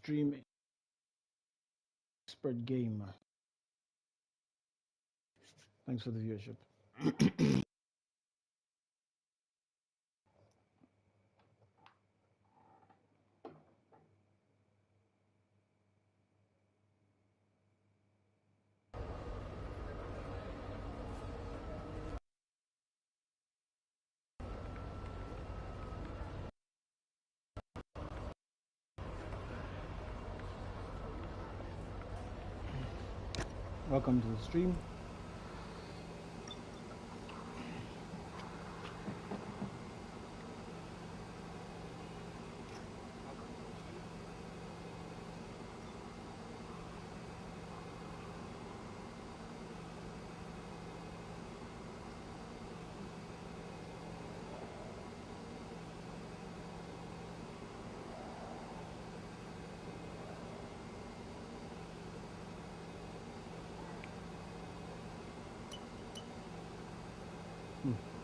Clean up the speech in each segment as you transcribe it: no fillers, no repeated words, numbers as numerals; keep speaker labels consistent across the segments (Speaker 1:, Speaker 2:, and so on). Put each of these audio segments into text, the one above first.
Speaker 1: multi-stream expert gamer. Thanks for the viewership. Welcome to the stream.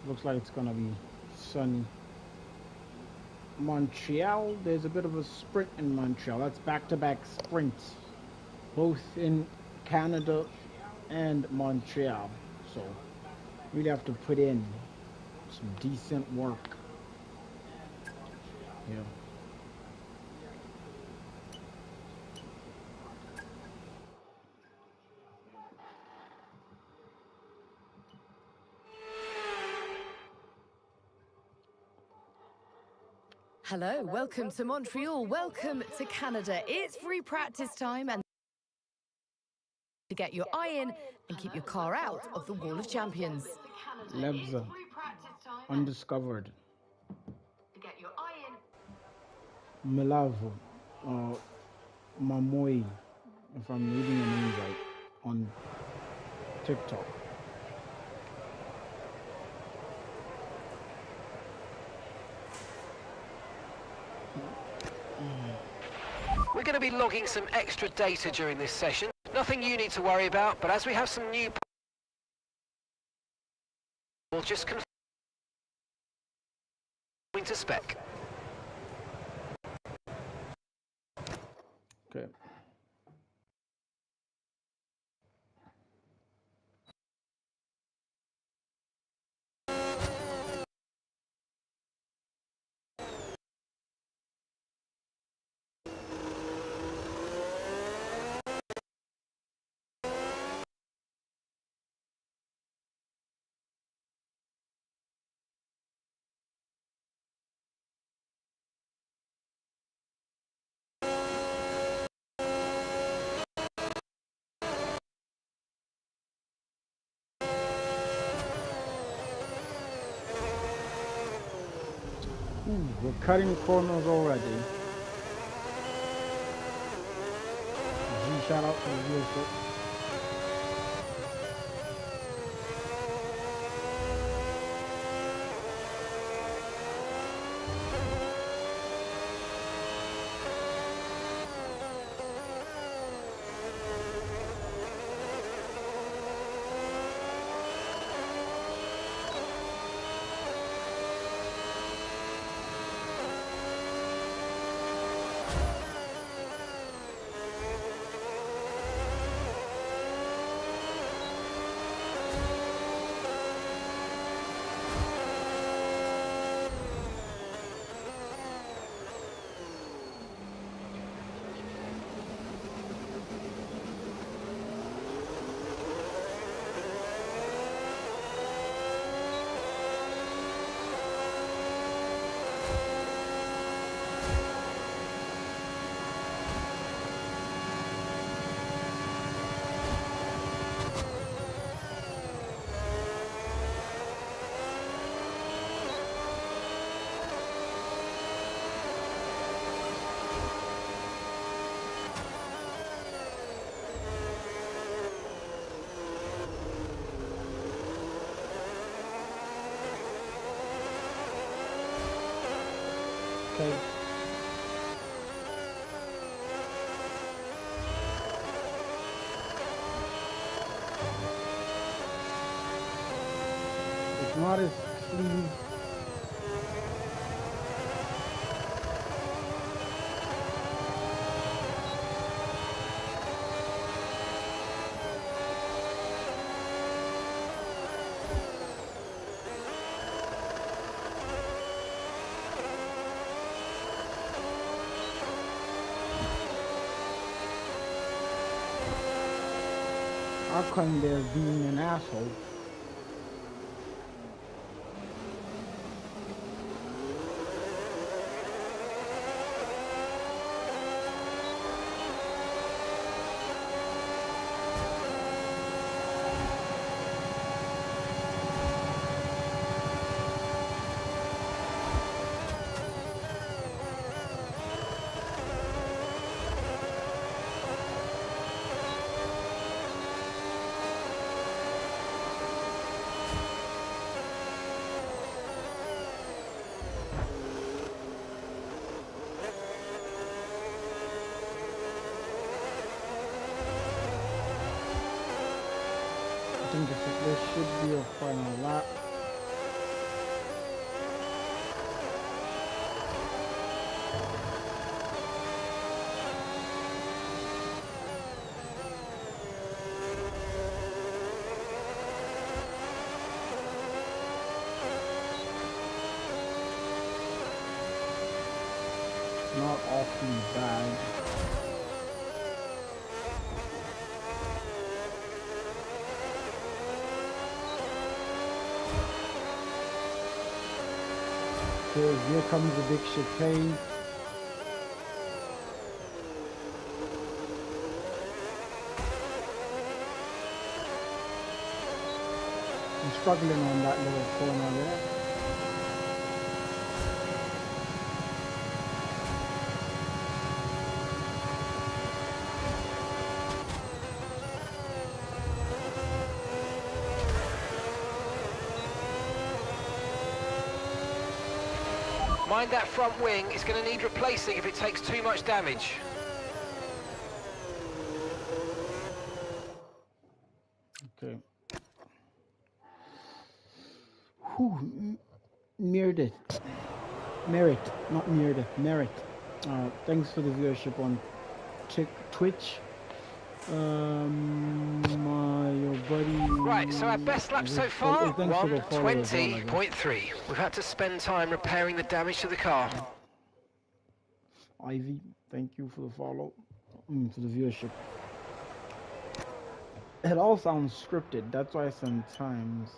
Speaker 1: Looks like it's gonna be sunny. Montreal, there's a bit of a sprint in Montreal. That's back-to-back sprints, both in Canada and Montreal. So we'd have to put in some decent work. Yeah.
Speaker 2: Hello, welcome to Montreal, welcome to Canada. It's free practice time and to get your eye in and keep your car out of the Wall of Champions.
Speaker 1: Lebza, undiscovered.
Speaker 2: To get your eye in.
Speaker 1: Milavo, Mamoi, if I'm reading the names right, on TikTok.
Speaker 3: We're going to be logging some extra data during this session. Nothing you need to worry about, but as we have some new... we'll just confirm to spec.
Speaker 1: Okay. We're cutting corners already. Shout out to the viewership. Okay. It's not as clean. I come there being an asshole. I think this should be a final lap. Not awfully bad. So here comes the big chicane. I'm struggling on that little corner there.
Speaker 3: Mind that front wing, it's going to need replacing if it takes too much damage.
Speaker 1: Okay. Whew, Merit, not Meredith, Merit. Thanks for the viewership on Twitch. Your buddy.
Speaker 3: Right, so our best lap so far,
Speaker 1: thanks for the follow as well,
Speaker 3: 1:20.3. We've had to spend time repairing the damage to the car.
Speaker 1: Ivy, thank you for the follow, for the viewership. It all sounds scripted, that's why sometimes.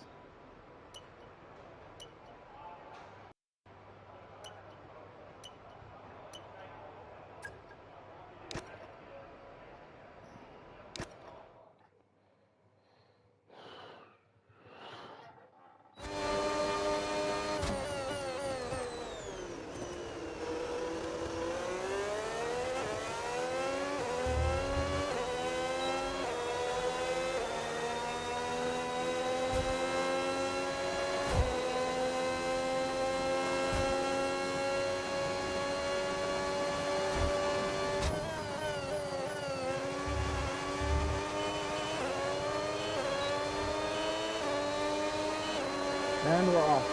Speaker 1: And we're off.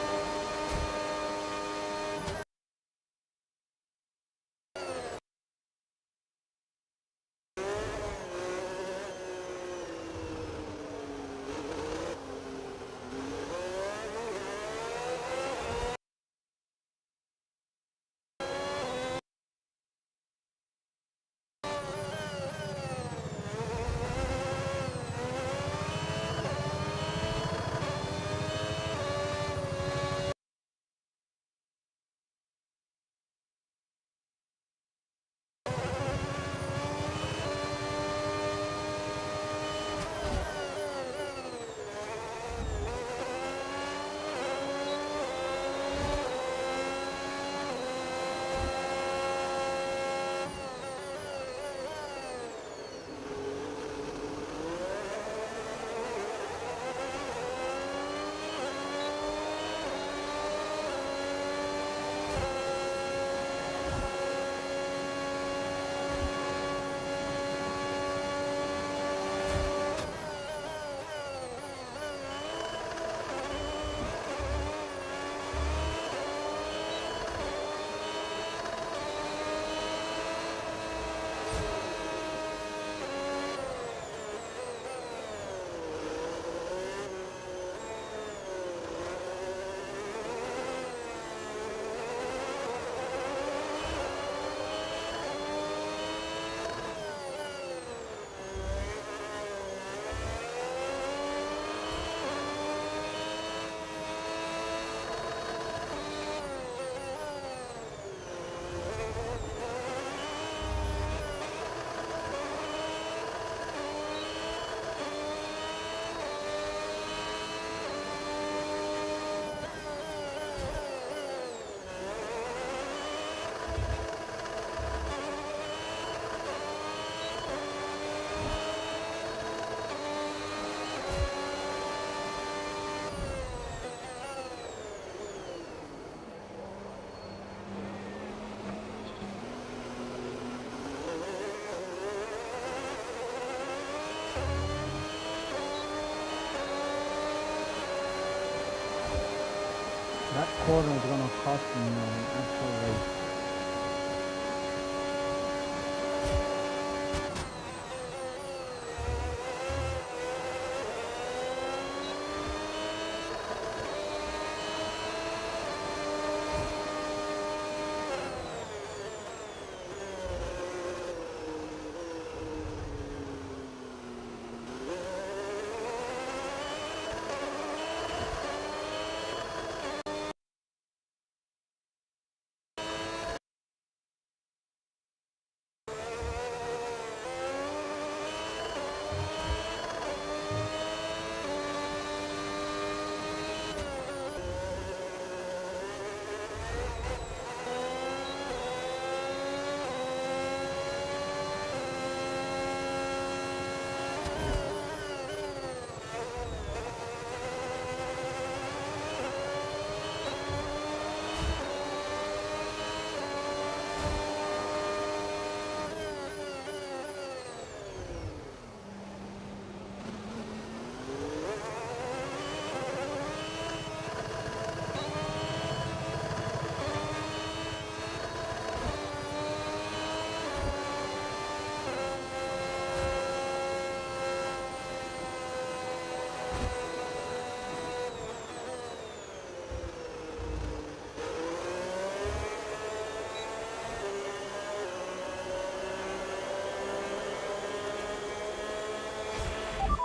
Speaker 1: That corner is gonna cost me an actual race.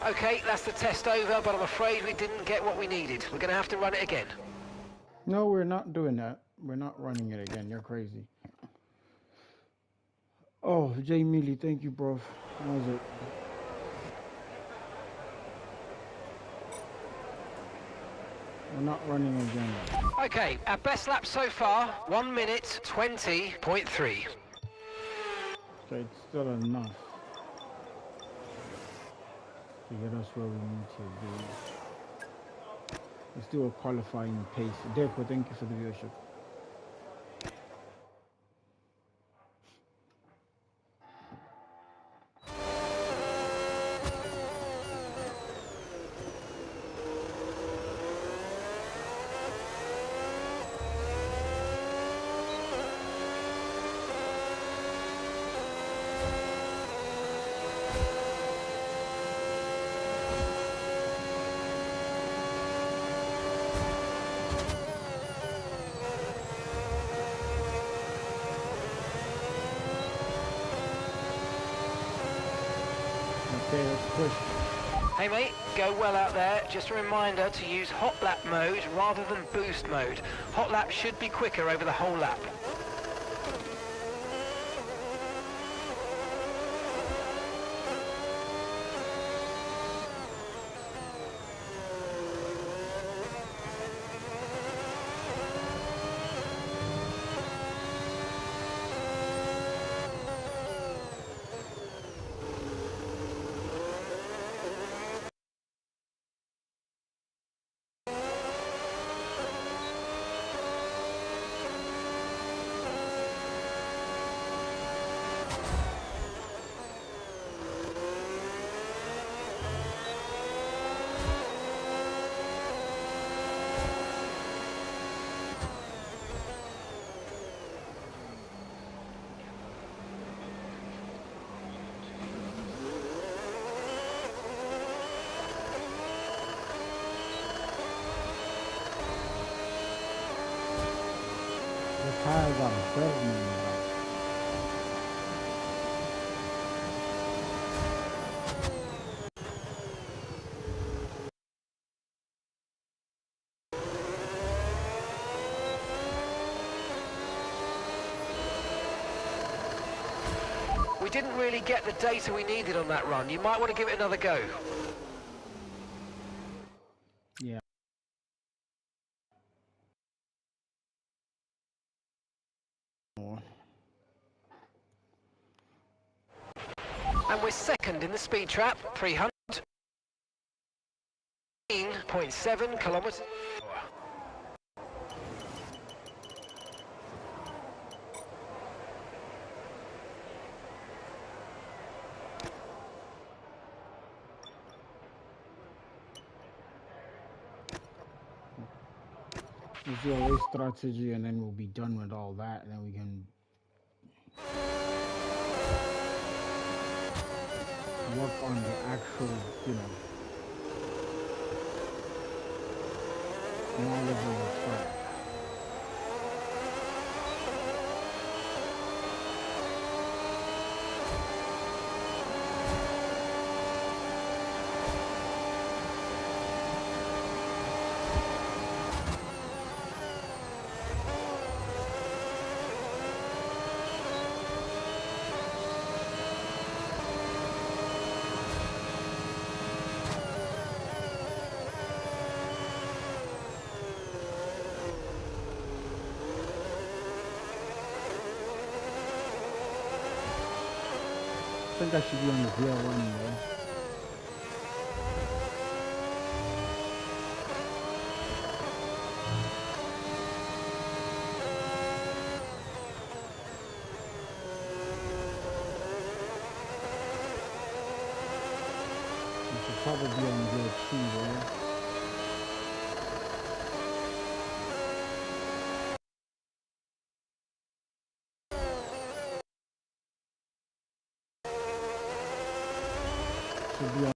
Speaker 3: Okay, that's the test over, but I'm afraid we didn't get what we needed. We're going to have to run it again.
Speaker 1: No, we're not doing that. We're not running it again. You're crazy. Oh, Jay Mealy, thank you, bro. That was it. We're not running again.
Speaker 3: Okay, our best lap so far, 1 minute 20.3.
Speaker 1: Okay, it's still enough to get us where we need to be. Let's do a qualifying pace. Deco, thank you for the viewership. Okay, let's push.
Speaker 3: Hey mate, go well out there. Just a reminder to use hot lap mode rather than boost mode. Hot lap should be quicker over the whole lap.
Speaker 1: The tires are burning now.
Speaker 3: We didn't really get the data we needed on that run. You might want to give it another go.
Speaker 1: Yeah.
Speaker 3: And we're second in the speed trap, 300.7 kilometers.
Speaker 1: Let's do a race strategy and then we'll be done with all that, and then we can work on the actual, knowledge of the track. I think I should be on the VL1 though. I should probably be on VL2 there. Should be on.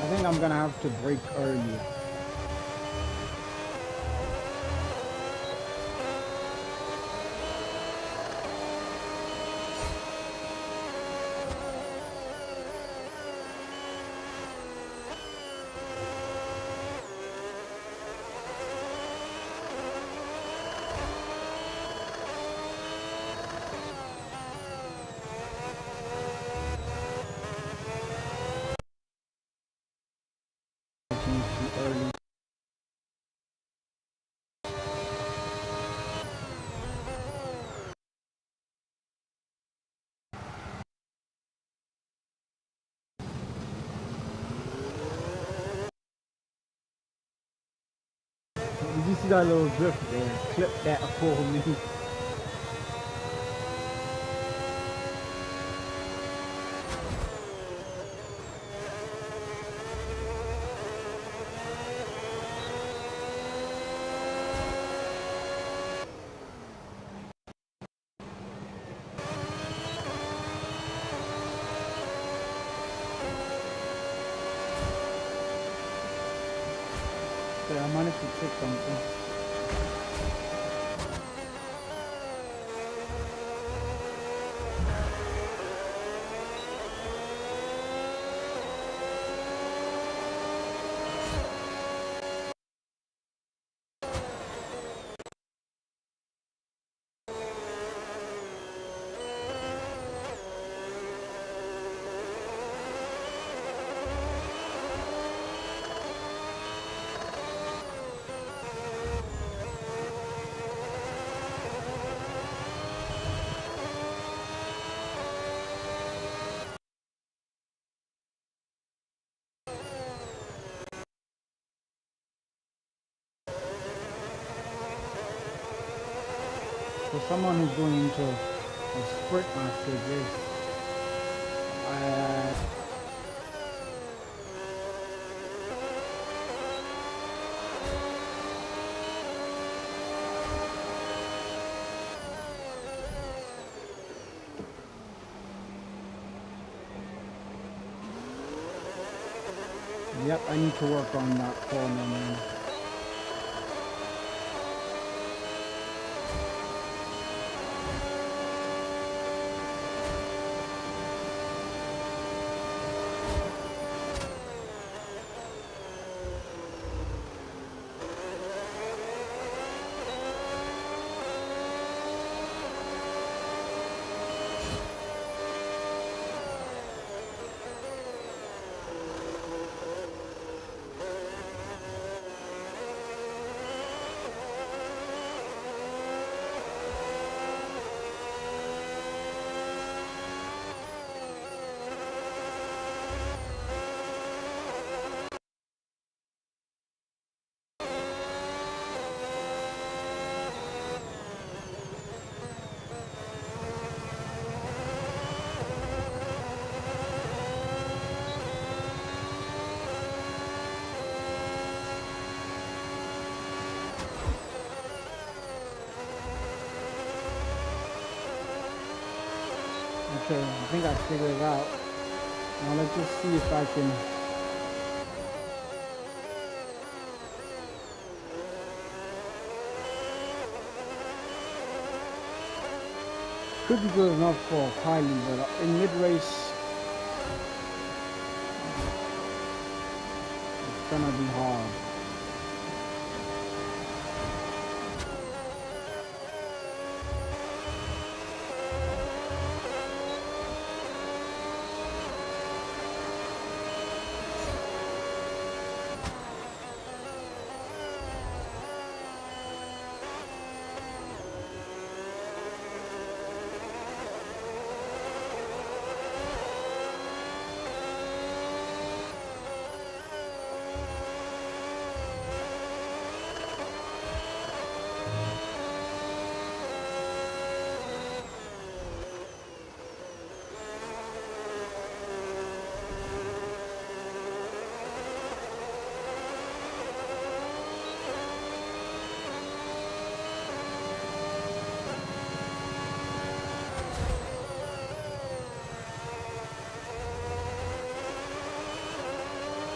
Speaker 1: I think I'm gonna have to break early. Early. Did you see that little drift there? Clip that for me. So I managed to take something. For someone who's going into a sprint master race, yep, I need to work on that corner, man. Okay, I think I figured it out. Now let's just see if I can. Could be good enough for quality, but in mid-race, it's gonna be hard.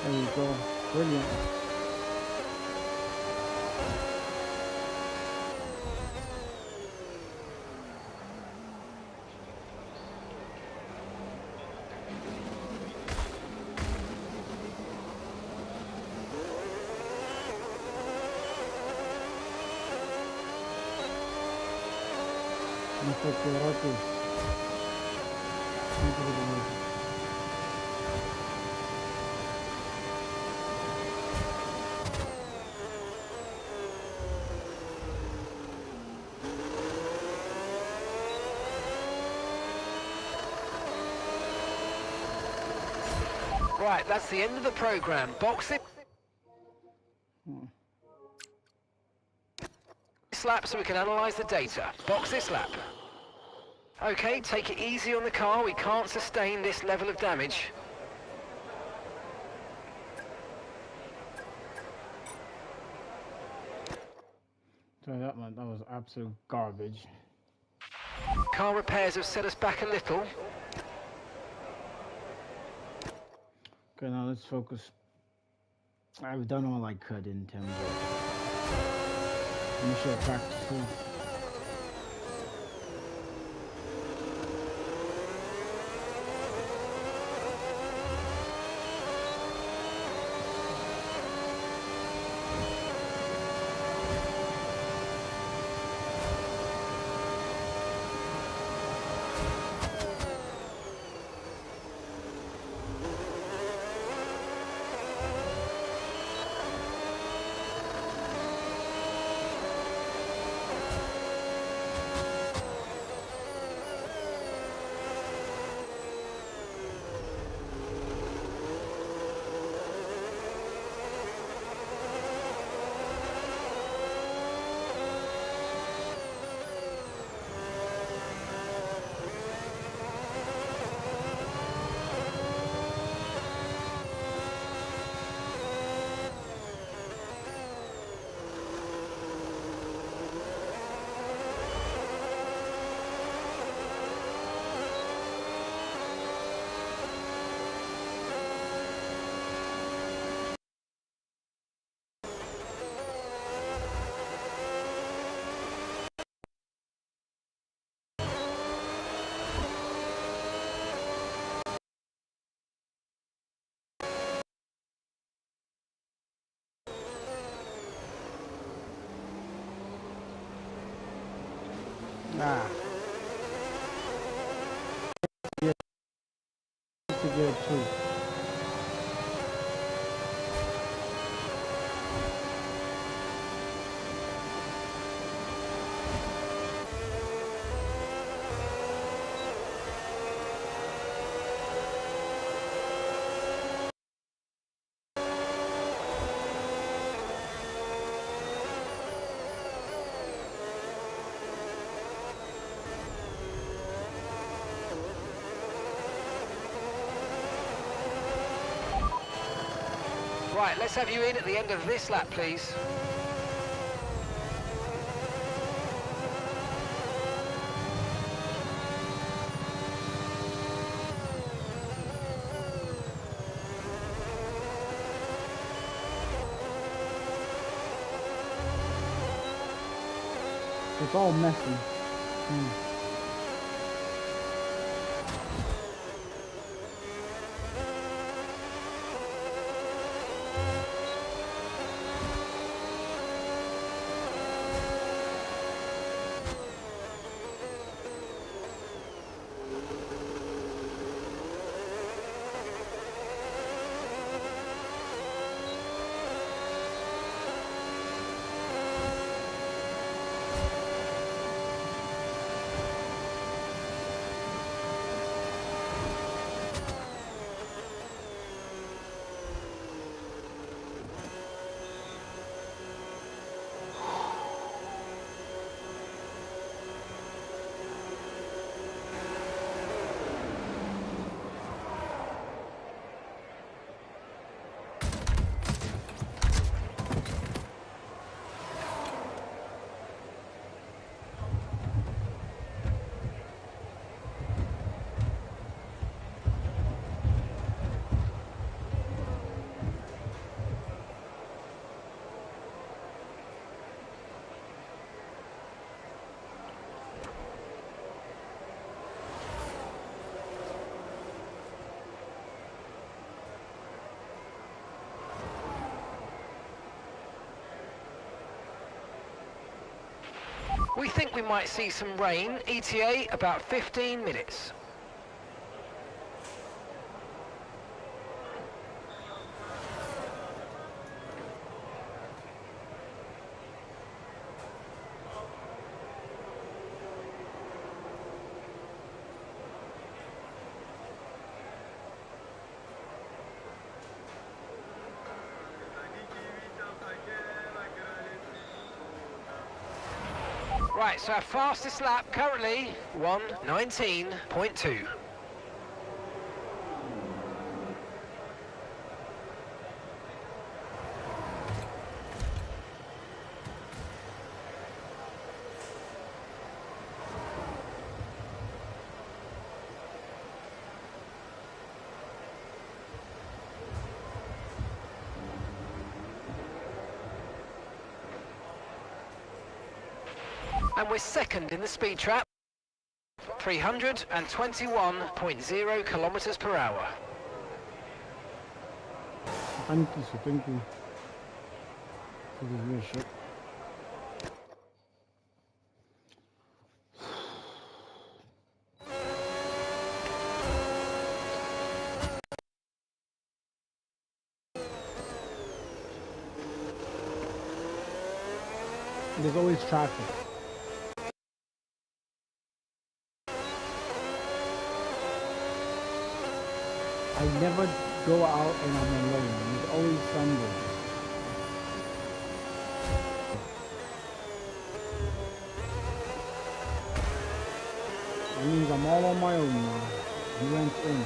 Speaker 1: There we go. Brilliant.
Speaker 3: Right, that's the end of the program. Box it. This lap so we can analyse the data. Box this lap. Okay, take it easy on the car. We can't sustain this level of damage.
Speaker 1: So that was absolute garbage.
Speaker 3: Car repairs have set us back a little.
Speaker 1: Okay, now let's focus. I've done all I could in terms of initial practices. Ah. Yeah, it's good too.
Speaker 3: Right, let's have you in at the end of this lap, please.
Speaker 1: It's all messy.
Speaker 3: We think we might see some rain, ETA about 15 minutes. Right, so our fastest lap currently 1:19.2. And we're second in the speed trap, 321.0 kilometers per hour.
Speaker 1: Thank you for the reassurance. There's always traffic. I never go out and I'm alone. There's always somebody. That means I'm all on my own now. He went in.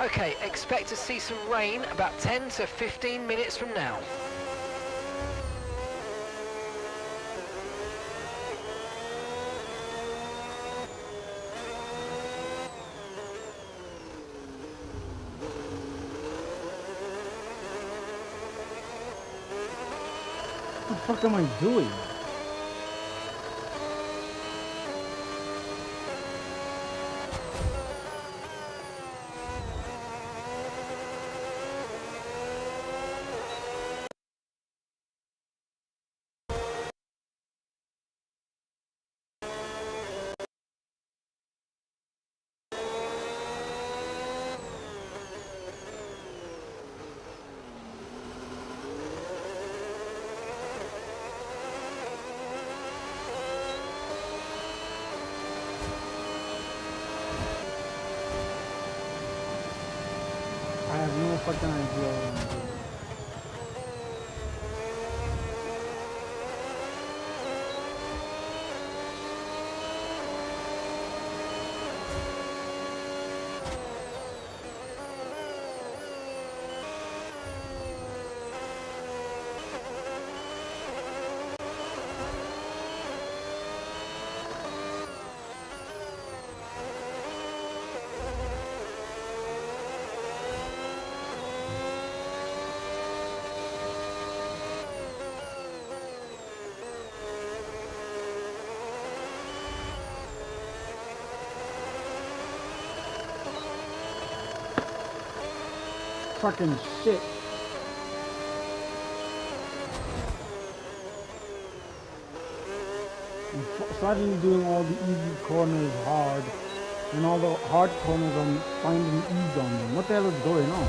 Speaker 3: Okay, expect to see some rain about 10 to 15 minutes from now.
Speaker 1: What the fuck am I doing? I have no fucking idea what I'm doing. fucking shit. I'm suddenly doing all the easy corners hard, and all the hard corners I'm finding ease on them. What the hell is going on?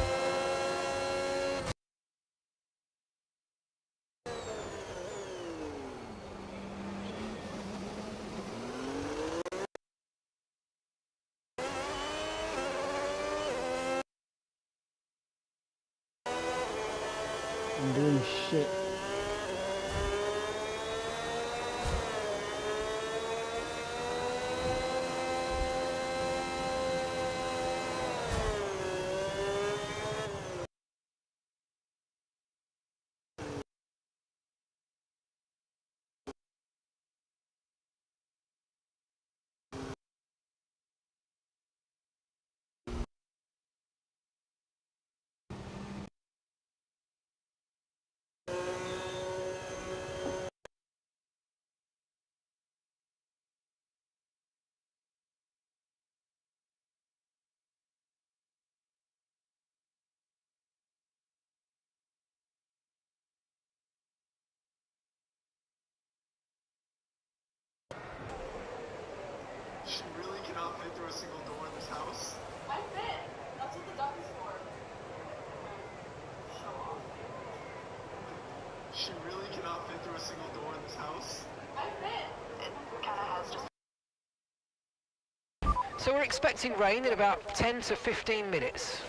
Speaker 1: I'm doing shit.
Speaker 4: She really cannot fit through a single door in this house.
Speaker 5: I fit. That's what the duck is for. Show off.
Speaker 4: She really cannot fit through a single door in this house.
Speaker 5: I fit. It kind of has just.
Speaker 3: So we're expecting rain in about 10 to 15 minutes.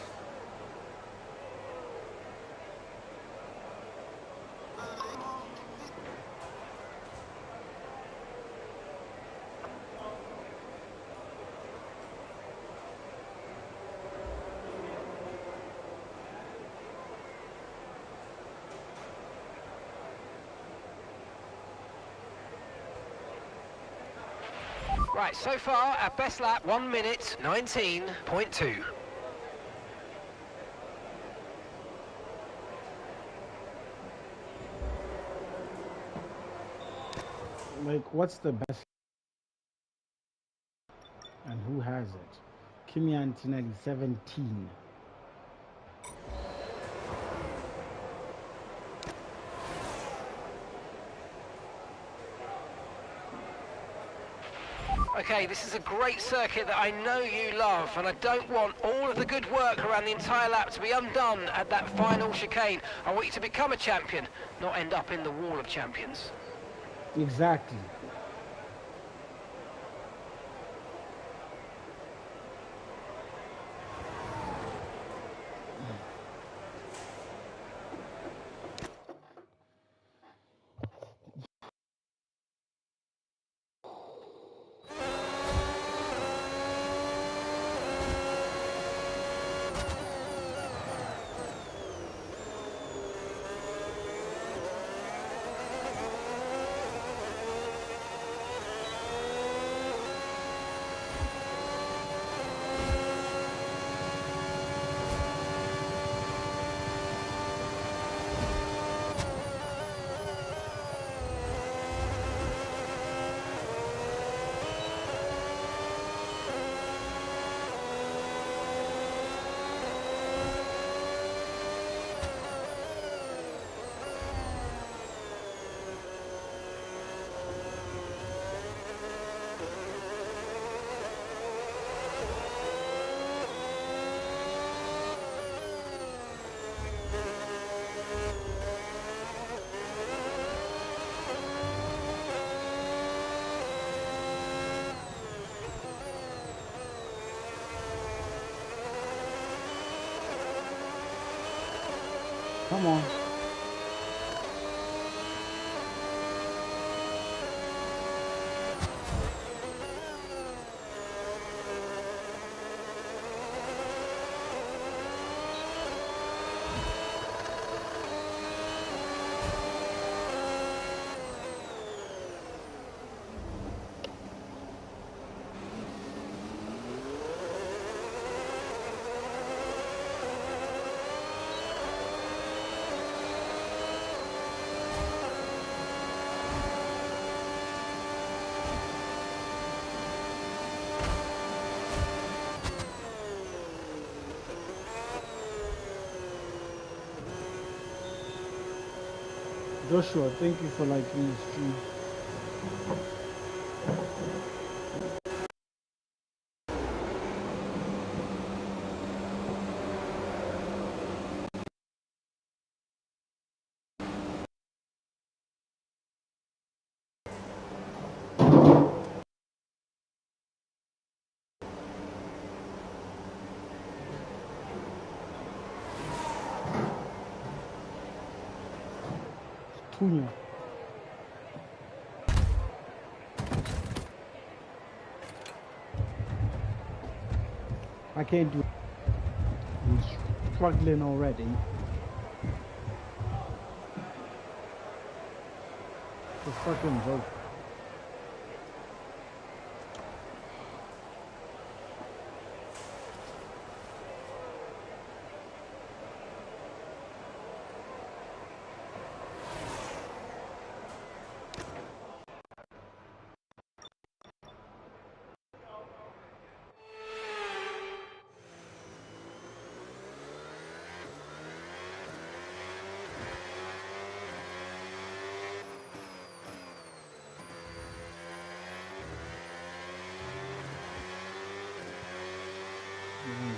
Speaker 3: Right, so far our best lap 1 minute 19.2.
Speaker 1: Like, what's the best? And who has it? Kimi Antonelli, 17.
Speaker 3: Okay, this is a great circuit that I know you love, and I don't want all of the good work around the entire lap to be undone at that final chicane. I want you to become a champion, not end up in the wall of champions.
Speaker 1: Exactly. Come on. Joshua, thank you for liking the stream. Tunya. I can't do it. I'm struggling already. It's a fucking joke.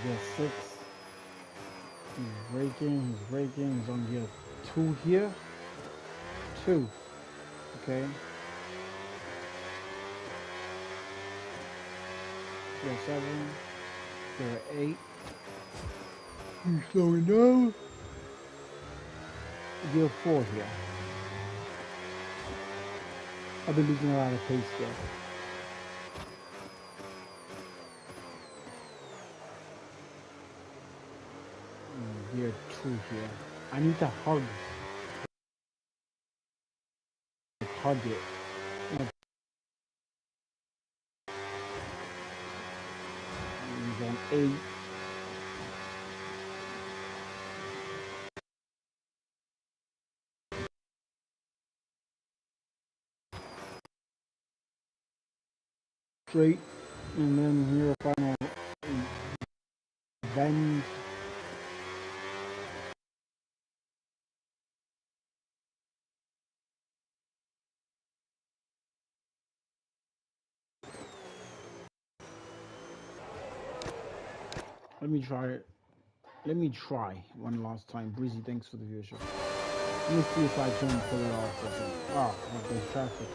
Speaker 1: Gear 6. He's braking, he's on gear 2 here. 2. Okay. Gear 7. Gear 8. He's slowing down. Gear 4 here. I've been losing a lot of pace here. Gear 2 here. I need to hug it. He's on 8. Straight, and then here final bend. Let me try it. Let me try one last time. Breezy, thanks for the viewership. Let me see if I can pull it off. Oh, there's traffic.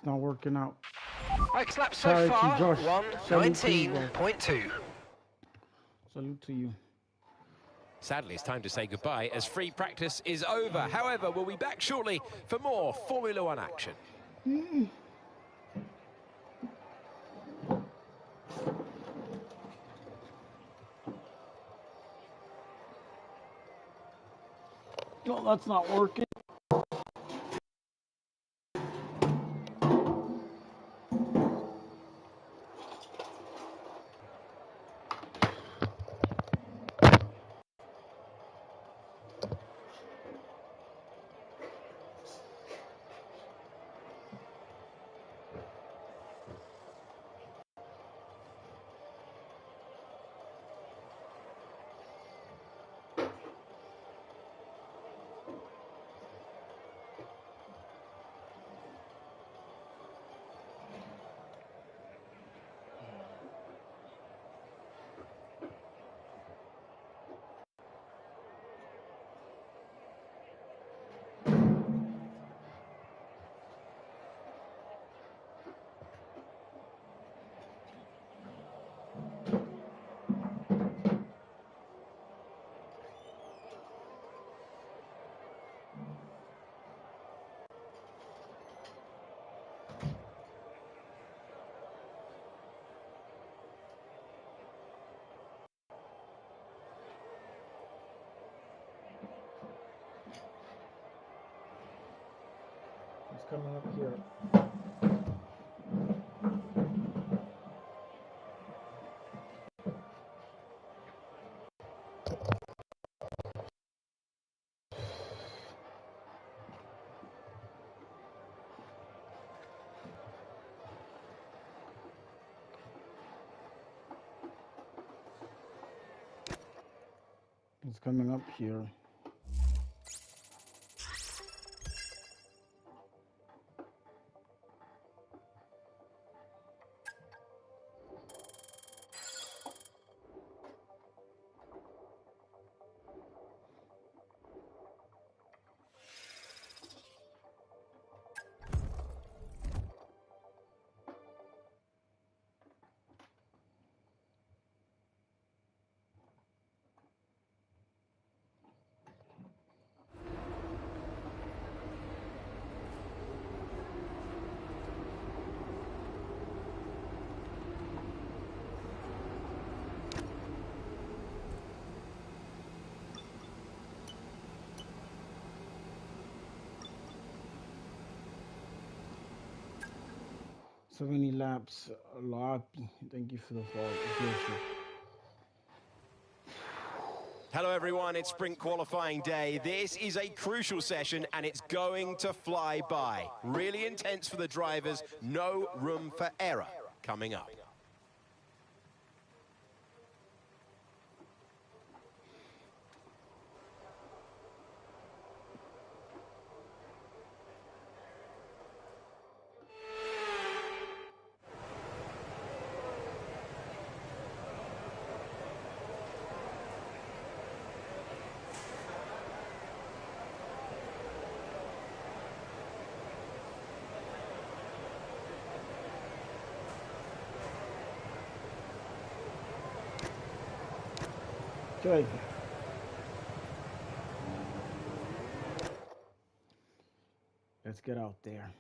Speaker 1: Not working out.
Speaker 3: Right, lap so far, 1:19.2.
Speaker 1: Salute to you.
Speaker 6: Sadly, it's time to say goodbye as free practice is over. However, we'll be back shortly for more Formula One action.
Speaker 1: No, that's not working. It's coming up here. It's coming up here. So many laps, Lapi. Thank you for the follow.
Speaker 6: Hello everyone, it's sprint qualifying day. This is a crucial session and it's going to fly by. Really intense for the drivers, no room for error coming up.
Speaker 1: Good. Let's get out there.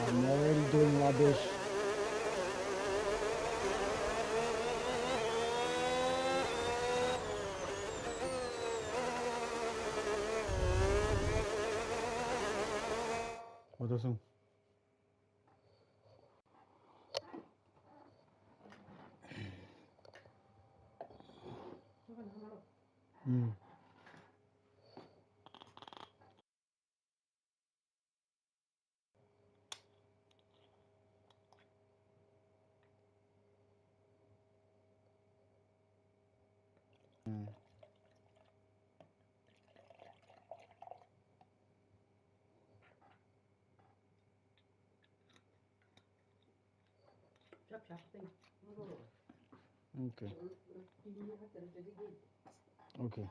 Speaker 1: I'm already doing rubbish. What does it? Okay. Okay.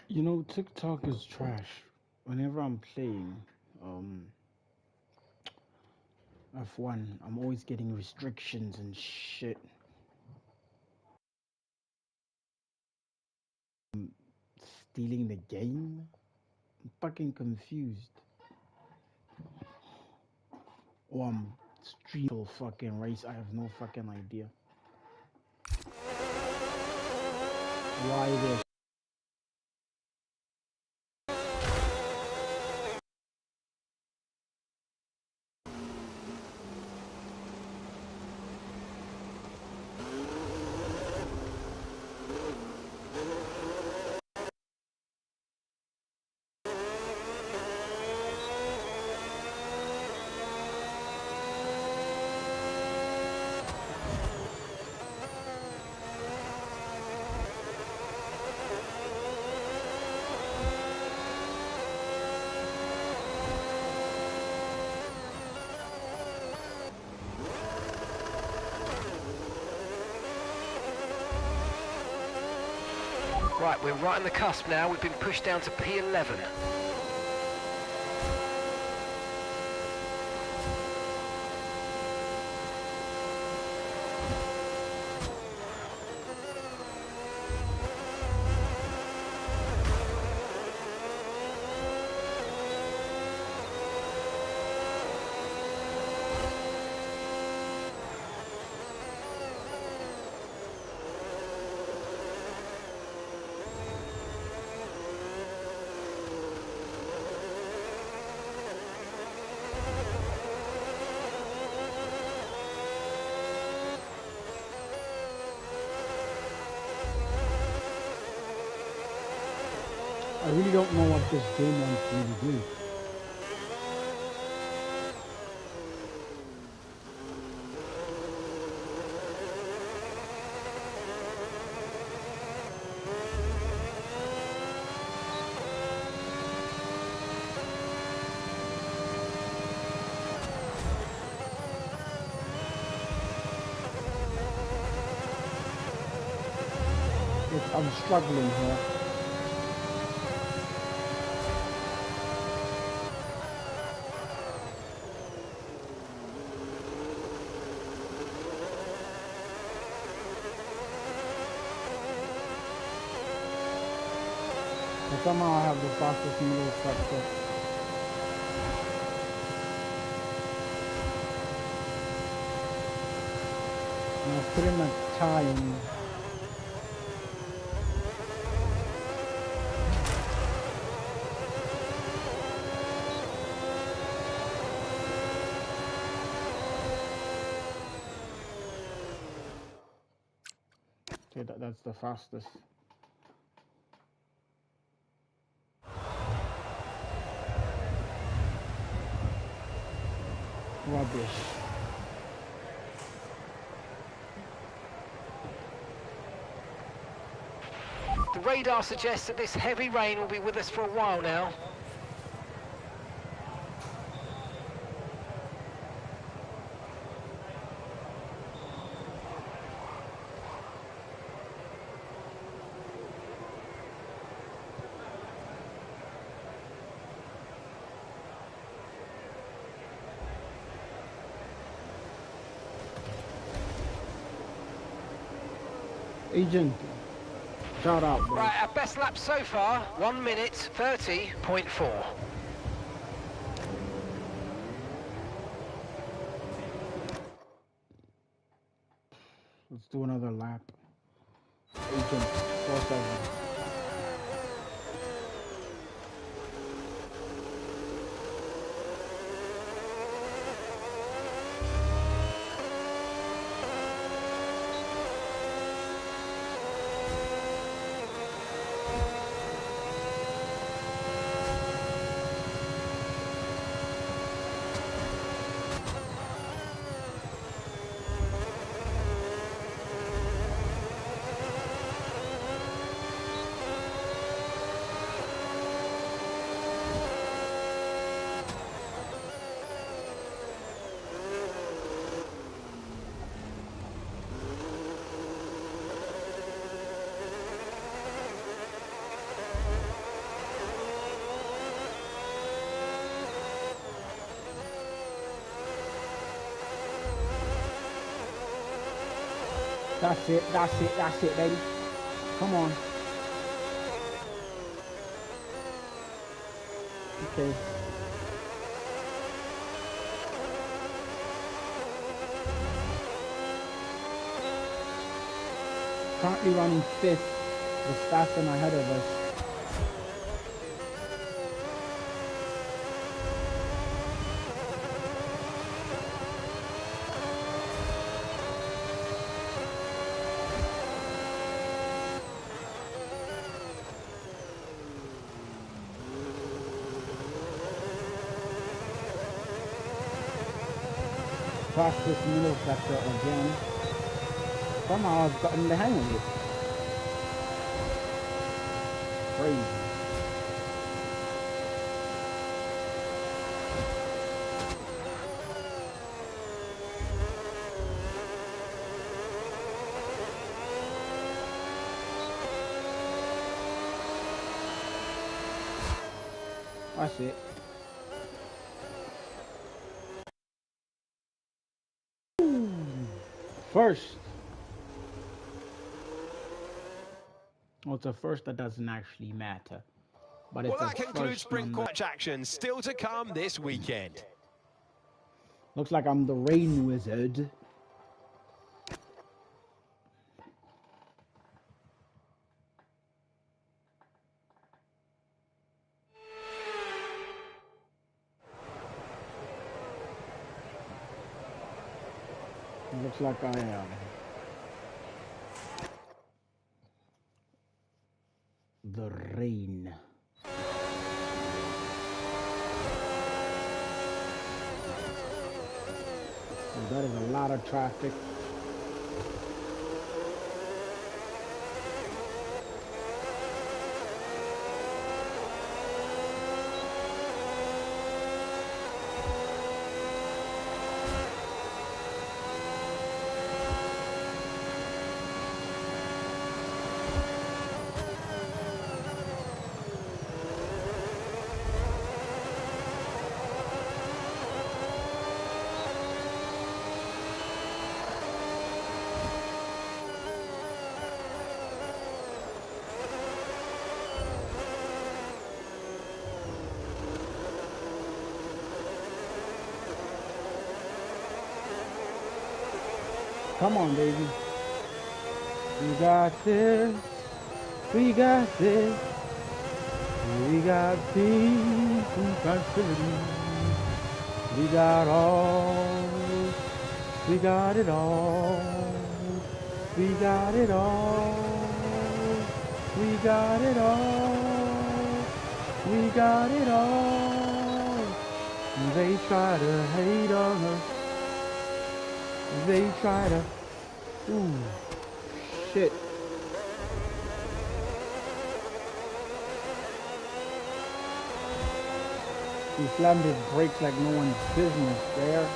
Speaker 1: You know, TikTok is trash. Whenever I'm playing F1, I'm always getting restrictions and shit. Stealing the game? I'm fucking confused. Or I'm streaming fucking race. I have no fucking idea. Why this?
Speaker 3: Right, we're right on the cusp now. We've been pushed down to P11.
Speaker 1: I really don't know what this game wants me to do. I'm struggling here. But somehow I have the fastest middle sector. And I've put in a time. Okay, that's the fastest. Rubbish.
Speaker 3: The radar suggests that this heavy rain will be with us for a while now.
Speaker 1: Agent, shout out, bro.
Speaker 3: Right, our best lap so far, 1 minute 30.4.
Speaker 1: Let's do another lap. Agent, 4-7. That's it, baby. Come on. Okay. Currently running 5th, the Staffen ahead of us. Fastest middle sector again. Somehow I've gotten the hang of it. Crazy. That's it. First. Well, it's a first that doesn't actually matter. But
Speaker 6: Well,
Speaker 1: it's
Speaker 6: that
Speaker 1: a
Speaker 6: concludes
Speaker 1: first
Speaker 6: sprint match action. Still to come this weekend.
Speaker 1: Looks like I'm the rain wizard. Looks like I am. The rain. Oh, that is a lot of traffic. Come on, baby. We got this. We got this. We got peace and tranquility. We got all. We got it all. We got it all. We got it all. We got it all. They try to hate on us. They try to. Ooh. Shit. He slammed his brakes like no one's business there.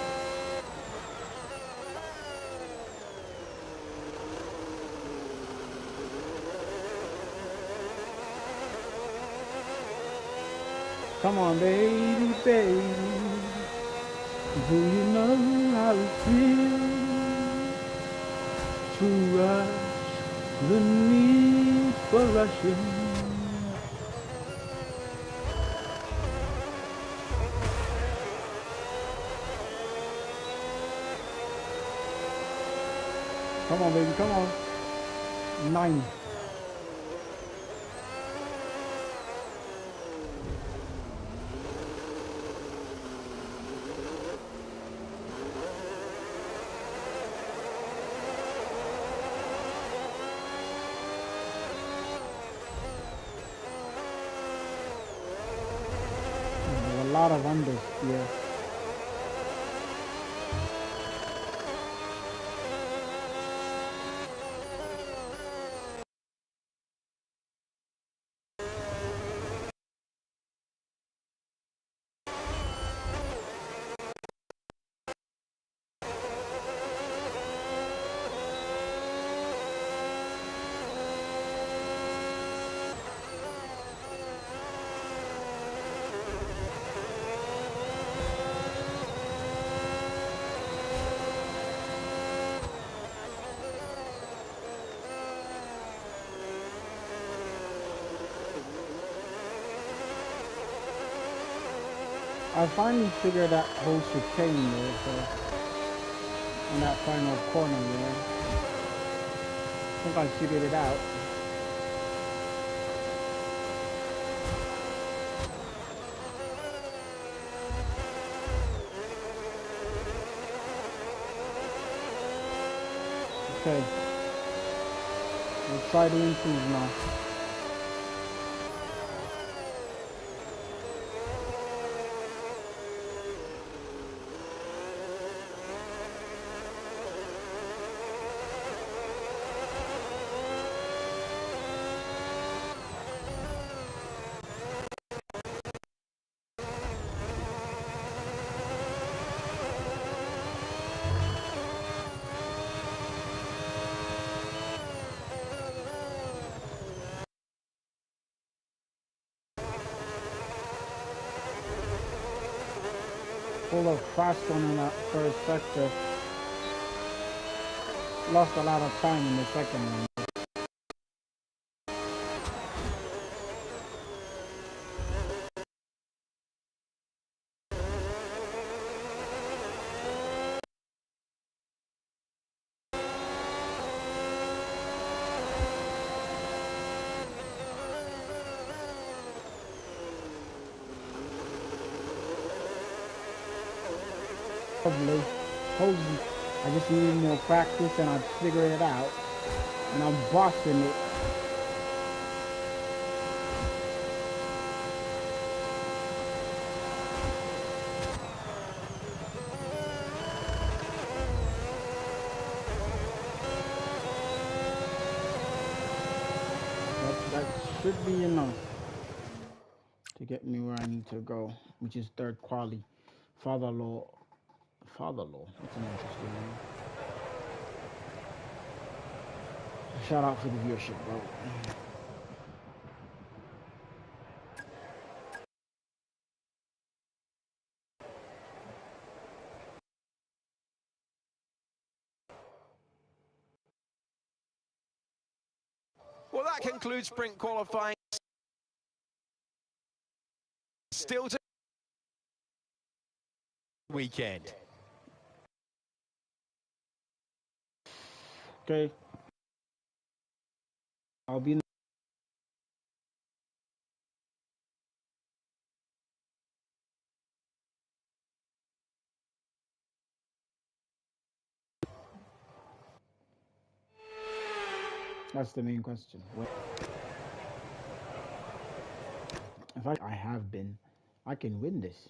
Speaker 1: Come on, baby, baby. Do you know how it feels to rush the need for rushing? Come on, baby, come on. 9. There's a lot of unders here. I finally figured that whole chicane there, so in that final corner there. I think I figured it out. Okay. We'll try to improve now. little fast one in that first sector. Lost a lot of time in the second one. Probably. Hopefully, I just need more practice and I'd figure it out. And I'm bossing it. That should be enough to get me where I need to go, which is third quali. Father-law. Father-law. That's an interesting name. Shout out for the viewership, bro.
Speaker 6: Well, that concludes sprint qualifying. Still to weekend.
Speaker 1: Okay. I'll be in. That's the main question. If I have been, I can win this.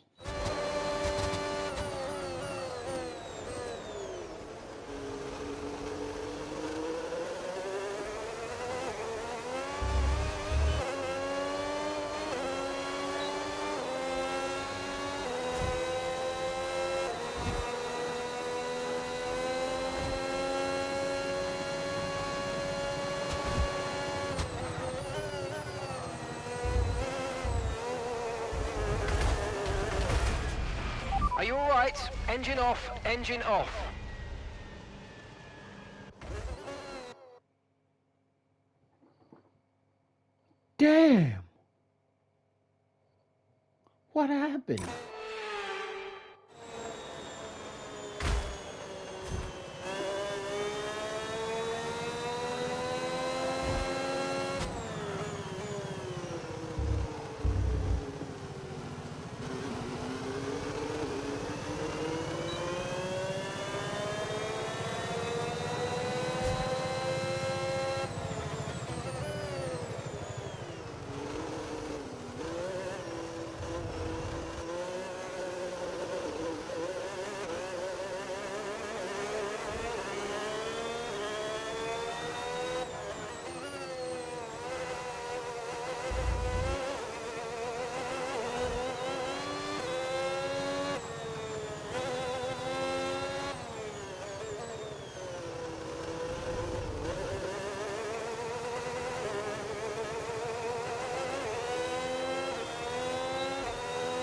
Speaker 3: Are you all right? Engine off, engine off.
Speaker 1: Damn! What happened?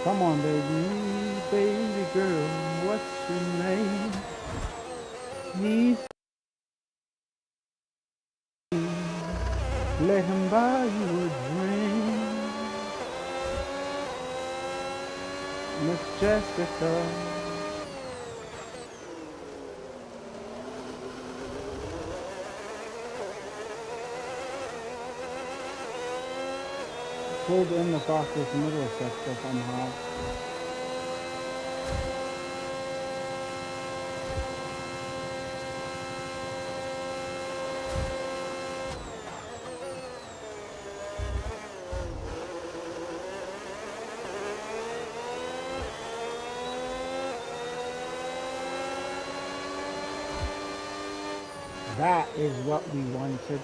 Speaker 1: Come on, baby, baby girl, what's your name? He's let him buy you a drink. Miss Jessica. Pulled in the fastest middle sector somehow. That is what we wanted.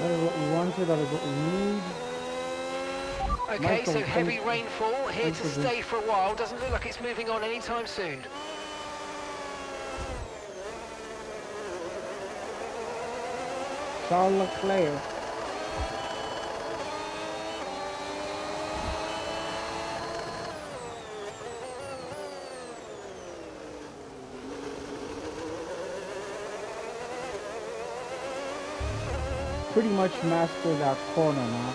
Speaker 1: That is what we wanted, that is what we need.
Speaker 3: Okay, so heavy
Speaker 1: thank-
Speaker 3: rainfall here
Speaker 1: thanks
Speaker 3: to
Speaker 1: for
Speaker 3: stay for a while. Doesn't look like it's moving on anytime soon.
Speaker 1: Charles Leclerc. Pretty much mastered that corner now.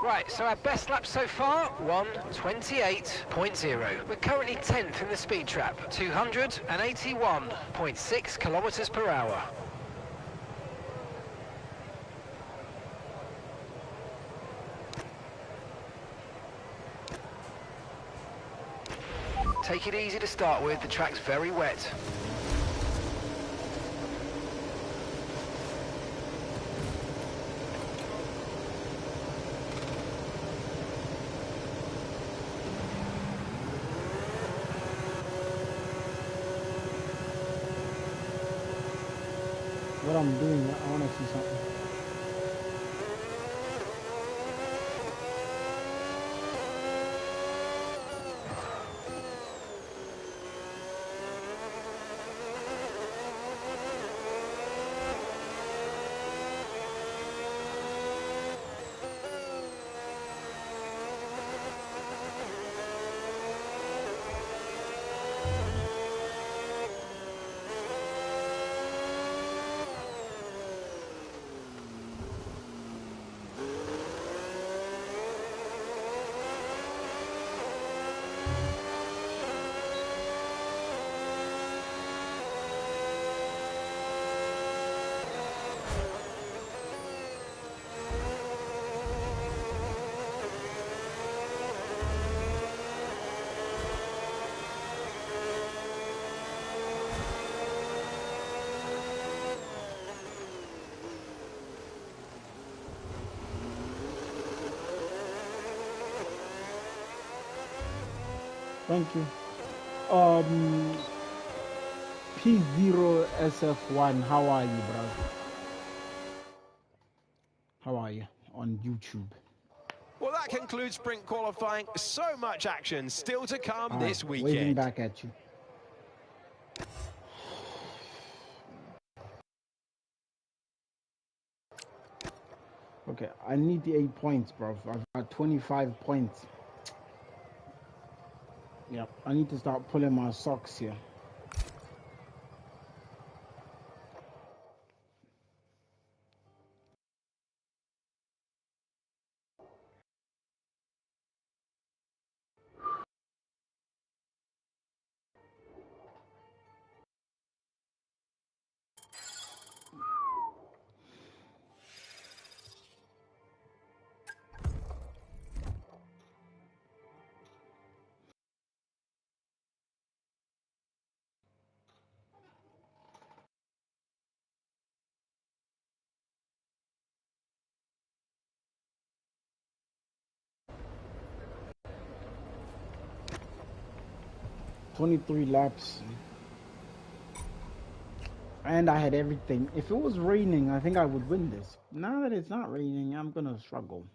Speaker 3: Right, so our best lap so far, 1:28.0. We're currently 10th in the speed trap, 281.6 kilometers per hour. Take it easy to start with, the track's very wet.
Speaker 1: What I'm doing, I want to see something. Thank you. P0SF1, how are you, bro? How are you on YouTube?
Speaker 6: Well, that concludes sprint qualifying. So much action still to come
Speaker 1: All
Speaker 6: this
Speaker 1: right,
Speaker 6: weekend.
Speaker 1: waving back at you. Okay, I need the 8 points, bro. I've got 25 points. Yep, I need to start pulling my socks here. "23 laps. And I had everything. If it was raining, I think I would win this. Now that it's not raining, I'm going to struggle.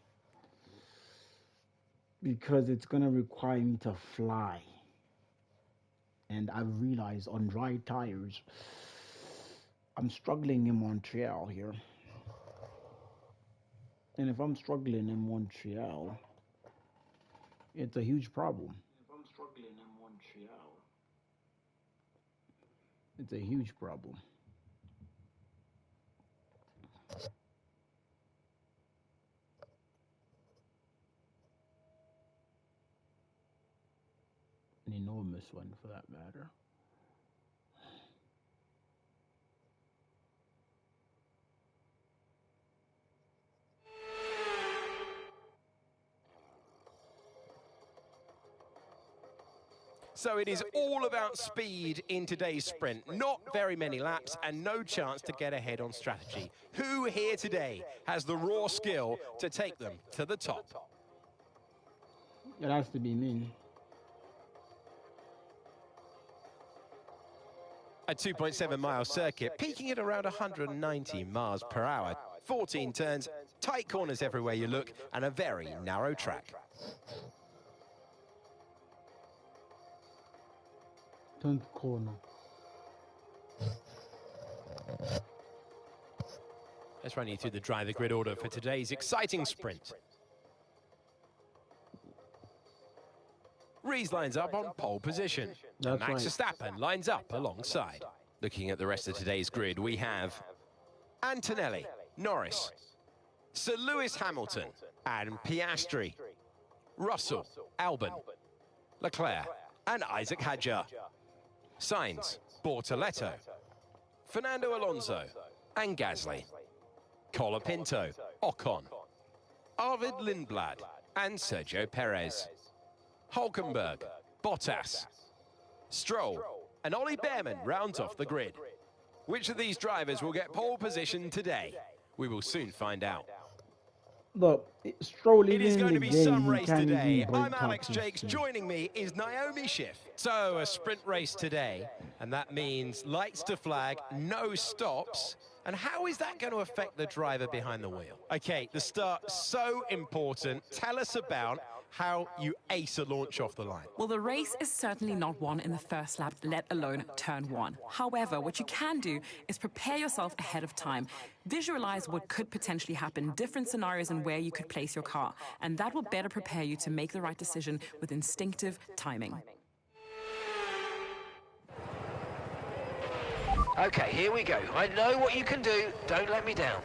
Speaker 1: Because it's going to require me to fly. And I've realized on dry tires, I'm struggling in Montreal here. And if I'm struggling in Montreal, it's a huge problem. It's a huge problem. An enormous one for that matter.
Speaker 6: So it is all about speed in today's sprint. Not very many laps and no chance to get ahead on strategy. Who here today has the raw skill to take them to the top?
Speaker 1: It has to be me.
Speaker 6: A 2.7-mile circuit, peaking at around 190 miles per hour. 14 turns, tight corners everywhere you look, and a very narrow track.
Speaker 1: 10th corner.
Speaker 6: Let's run you through the driver grid order for today's exciting sprint. Rees lines up on pole position.
Speaker 1: That's
Speaker 6: Max
Speaker 1: right.
Speaker 6: Verstappen lines up alongside. Looking at the rest of today's grid, we have Antonelli, Norris, Sir Lewis Hamilton, and Piastri, Russell, Albon, Leclerc, and Isaac Hadjar. Sainz, Bortoletto, Fernando Alonso, and Gasly. Colapinto, Ocon, Arvid Lindblad, and Sergio Perez. Hulkenberg, Bottas, Stroll, and Ollie Behrman rounds off the grid. Which of these drivers will get pole position today? We will soon find out.
Speaker 1: Look, Stroll
Speaker 6: It is
Speaker 1: even
Speaker 6: going
Speaker 1: in
Speaker 6: to
Speaker 1: the
Speaker 6: be
Speaker 1: game,
Speaker 6: some
Speaker 1: he
Speaker 6: race
Speaker 1: can't
Speaker 6: today.
Speaker 1: even break
Speaker 6: I'm Alex
Speaker 1: top
Speaker 6: Jakes.
Speaker 1: 15.
Speaker 6: Joining me is Naomi Schiff. So a sprint race today, and that means lights to flag, no stops. And how is that going to affect the driver behind the wheel? Okay, the start, so important. Tell us about how you ace a launch off the line.
Speaker 7: Well, the race is certainly not won in the first lap, let alone turn one. However, what you can do is prepare yourself ahead of time. Visualize what could potentially happen, different scenarios and where you could place your car. And that will better prepare you to make the right decision with instinctive timing.
Speaker 3: Okay, here we go. I know what you can do. Don't let me down.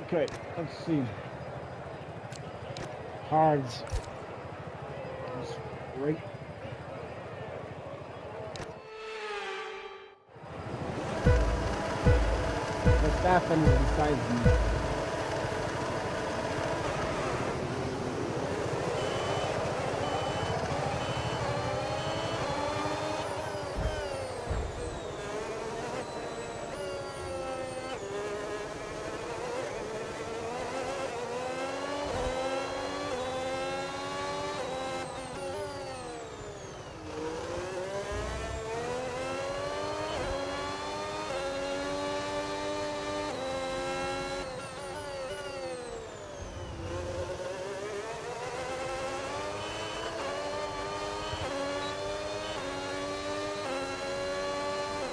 Speaker 1: Okay, let's see. Hards. Right. Verstappen is beside me.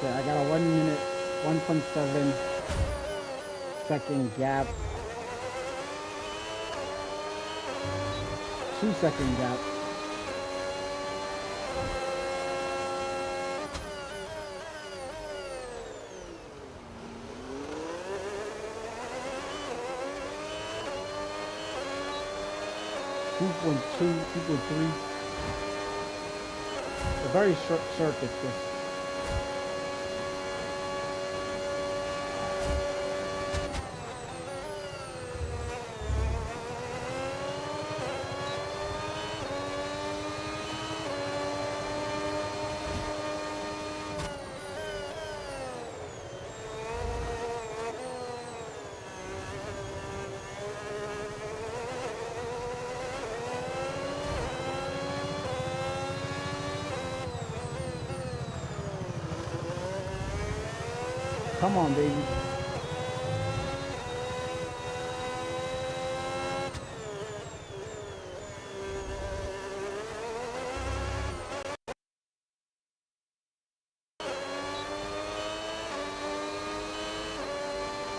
Speaker 1: Okay, I got a 1 minute, 1.7 second gap. 2 second gap. .2, 2.3. A very short circuit this. Come on, baby.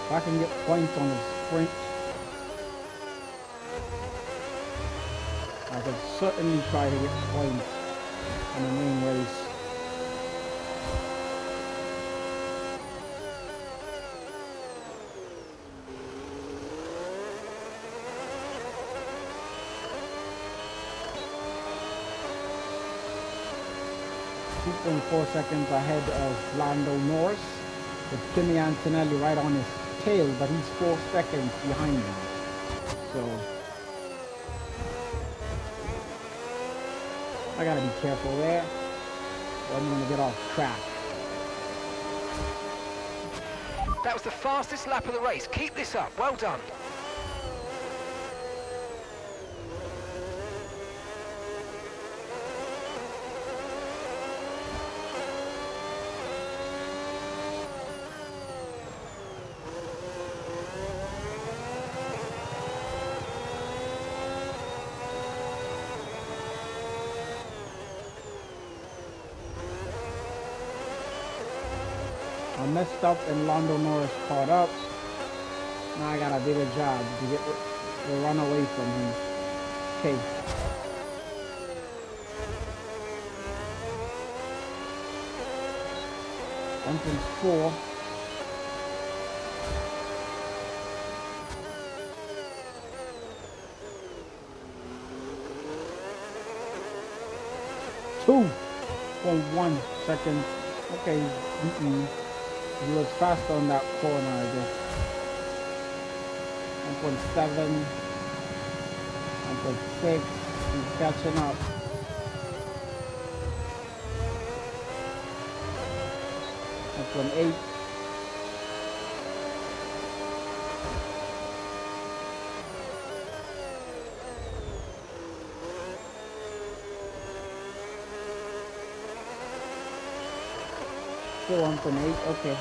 Speaker 1: If I can get points on the sprint, I could certainly try to get points on the main race. .4 seconds ahead of Lando Norris, with Kimi Antonelli right on his tail, but he's 4 seconds behind him. So I gotta be careful there, or I'm gonna get off track.
Speaker 3: That was the fastest lap of the race. Keep this up. Well done.
Speaker 1: I messed up and Lando Norris caught up. Now I got a bigger job to get to run away from him. Okay. Entrance 4. Two. 1 second. Okay. He was faster on that corner, I guess. 1.7. 1.6. He's catching up. 1.8. Still 1.8, okay.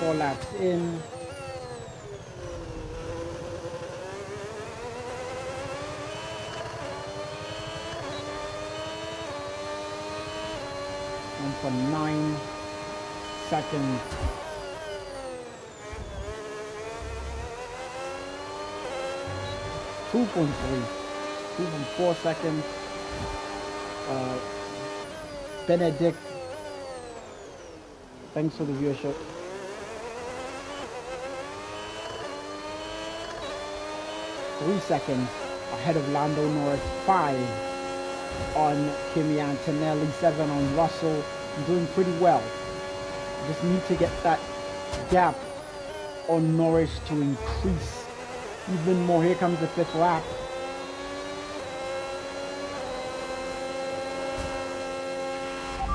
Speaker 1: Four laps in. For 9 seconds. Two point 4 seconds. Benedict, thanks for the viewership. Three seconds ahead of Lando Norris. 5 on Kimi Antonelli. 7 on Russell. I'm doing pretty well. Just need to get that gap on Norris to increase even more. Here comes the 5th lap.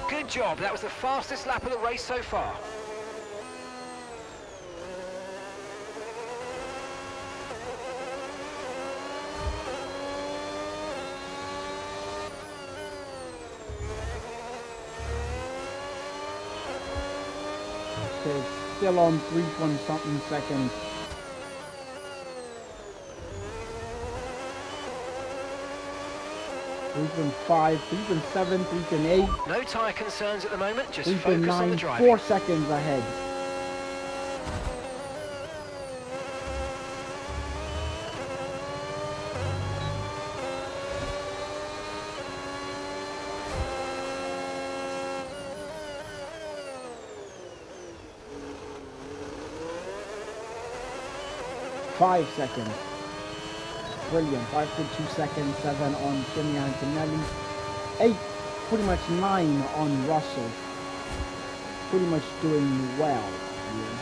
Speaker 3: Good job. That was the fastest lap of the race so far.
Speaker 1: Okay, still on 3 point something seconds. Three point 5, 3.7, 3.8.
Speaker 3: No tyre concerns at the moment, just focus on the
Speaker 1: 3.9,
Speaker 3: driving.
Speaker 1: 4 seconds ahead. Five seconds. Brilliant. 5.2 seconds. 7 on Kimi Antonelli. 8, pretty much 9 on Russell. Pretty much doing well here.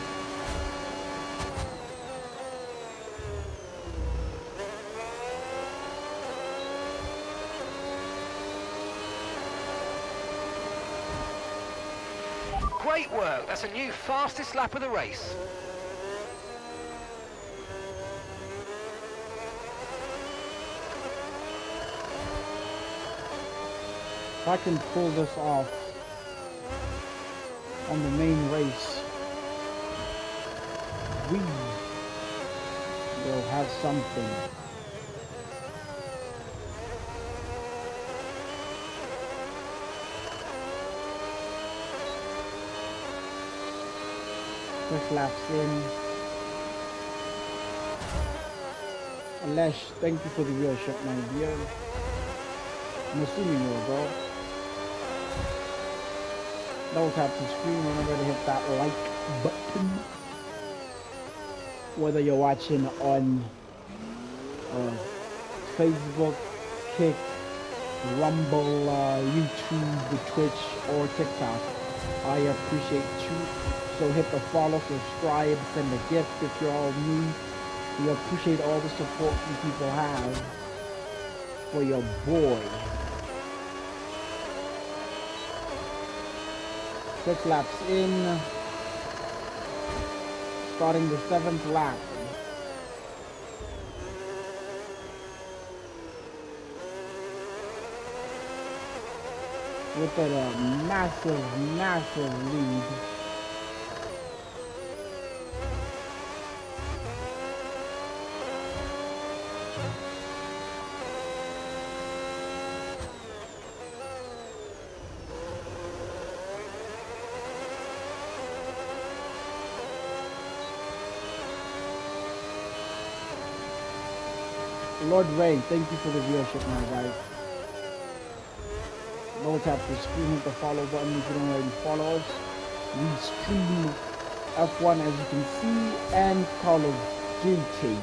Speaker 3: Great work. That's a new fastest lap of the race.
Speaker 1: If I can pull this off on the main race, we will have something. First laps in. Alesh, thank you for the viewership, my dear. I'm assuming you're a girl. Double tap the screen whenever to hit that like button. Whether you're watching on Facebook, Tik, Rumble, YouTube, Twitch, or TikTok, I appreciate you. So hit the follow, subscribe, send a gift if you're all new. We appreciate all the support you people have for your boy. 6 laps in, starting the 7th lap. With a massive lead. Lord Ray, thank you for the viewership, my guys. Double tap the screen, hit the follow button if you don't already follow us. We stream F1, as you can see, and Call of Duty.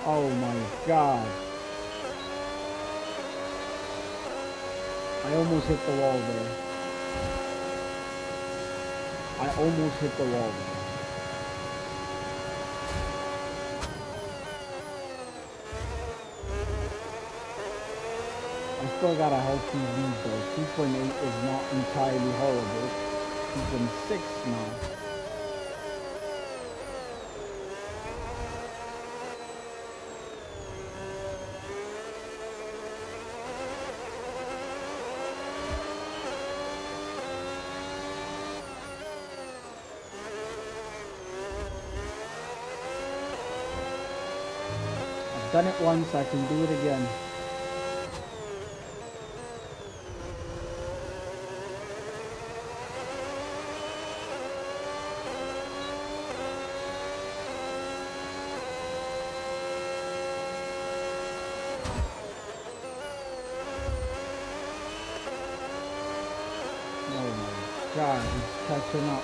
Speaker 1: Oh my god. I almost hit the wall there. I almost hit the wall. I still got a healthy lead though. 2.8 is not entirely horrible. 2.6 now. Done it once, I can do it again. Oh my god, he's catching up.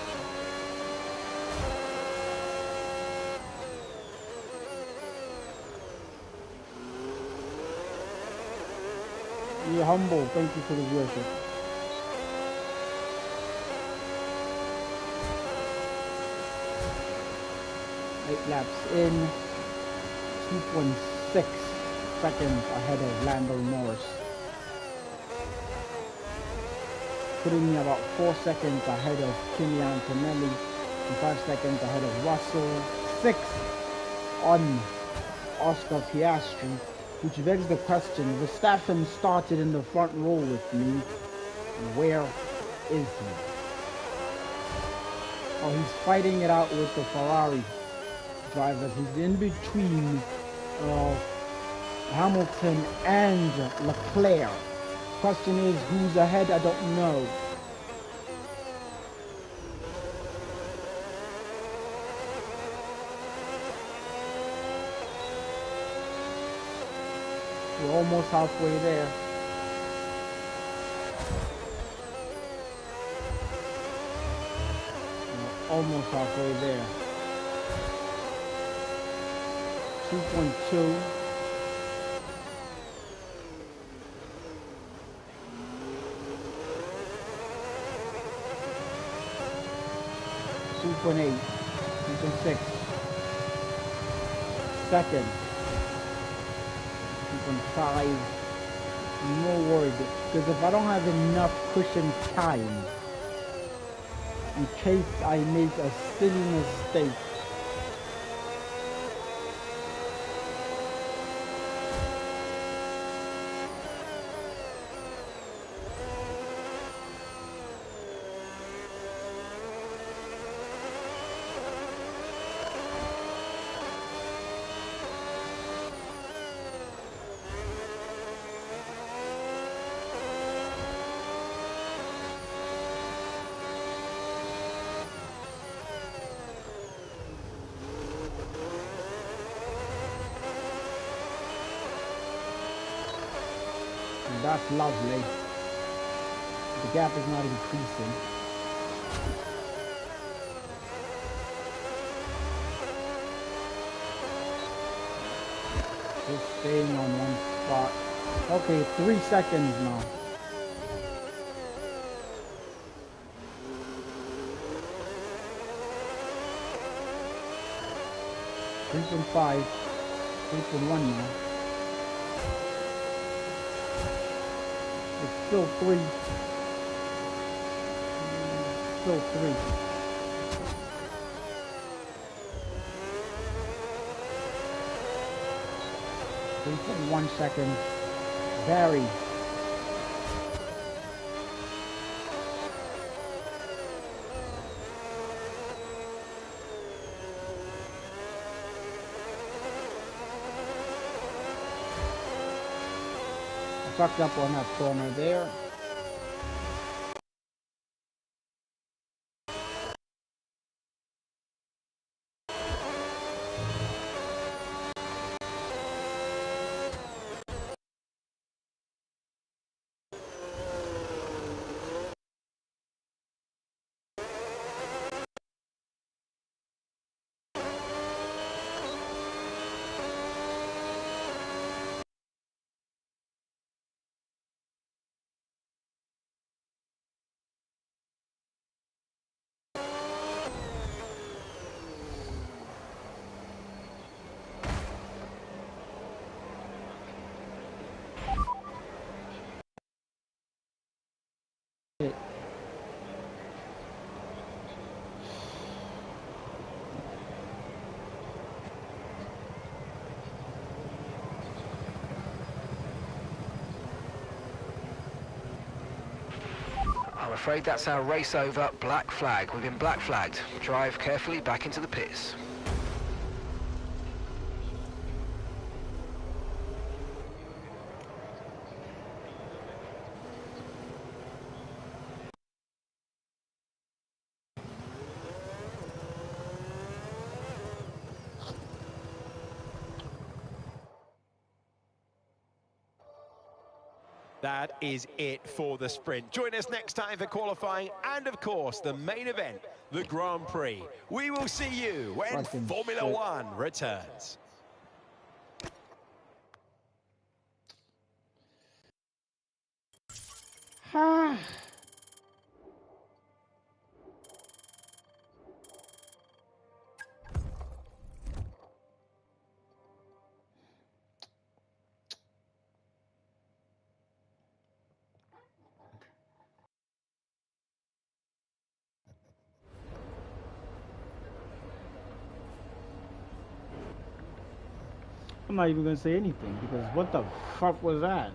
Speaker 1: You're humble. Thank you for the viewership. Eight laps in. 2.6 seconds ahead of Lando Norris. Putting me about 4 seconds ahead of Kimi Antonelli and 5 seconds ahead of Russell. 6 on Oscar Piastri. Which begs the question, Verstappen started in the front row with me. Where is he? Oh, he's fighting it out with the Ferrari drivers. He's in between Hamilton and Leclerc. Question is, who's ahead? I don't know. We're almost halfway there. We're almost halfway there. 2.2. .8, 2.6. Second. 2.5. No word, because if I don't have enough cushion time, in case I make a silly mistake, And that's lovely. The gap is not increasing. Just staying on one spot. Okay, 3 seconds now. 3.5, 3.1 now. It's still 3. Still 3. 3.1 seconds. Barry. Fucked up on that corner there.
Speaker 3: I'm afraid that's our race over. Black flag. We've been black flagged. Drive carefully back into the pits.
Speaker 6: That is it for the sprint. Join us next time for qualifying and, of course, the main event, the Grand Prix. We will see you when Formula One returns.
Speaker 1: I'm not even gonna say anything because what the fuck was that?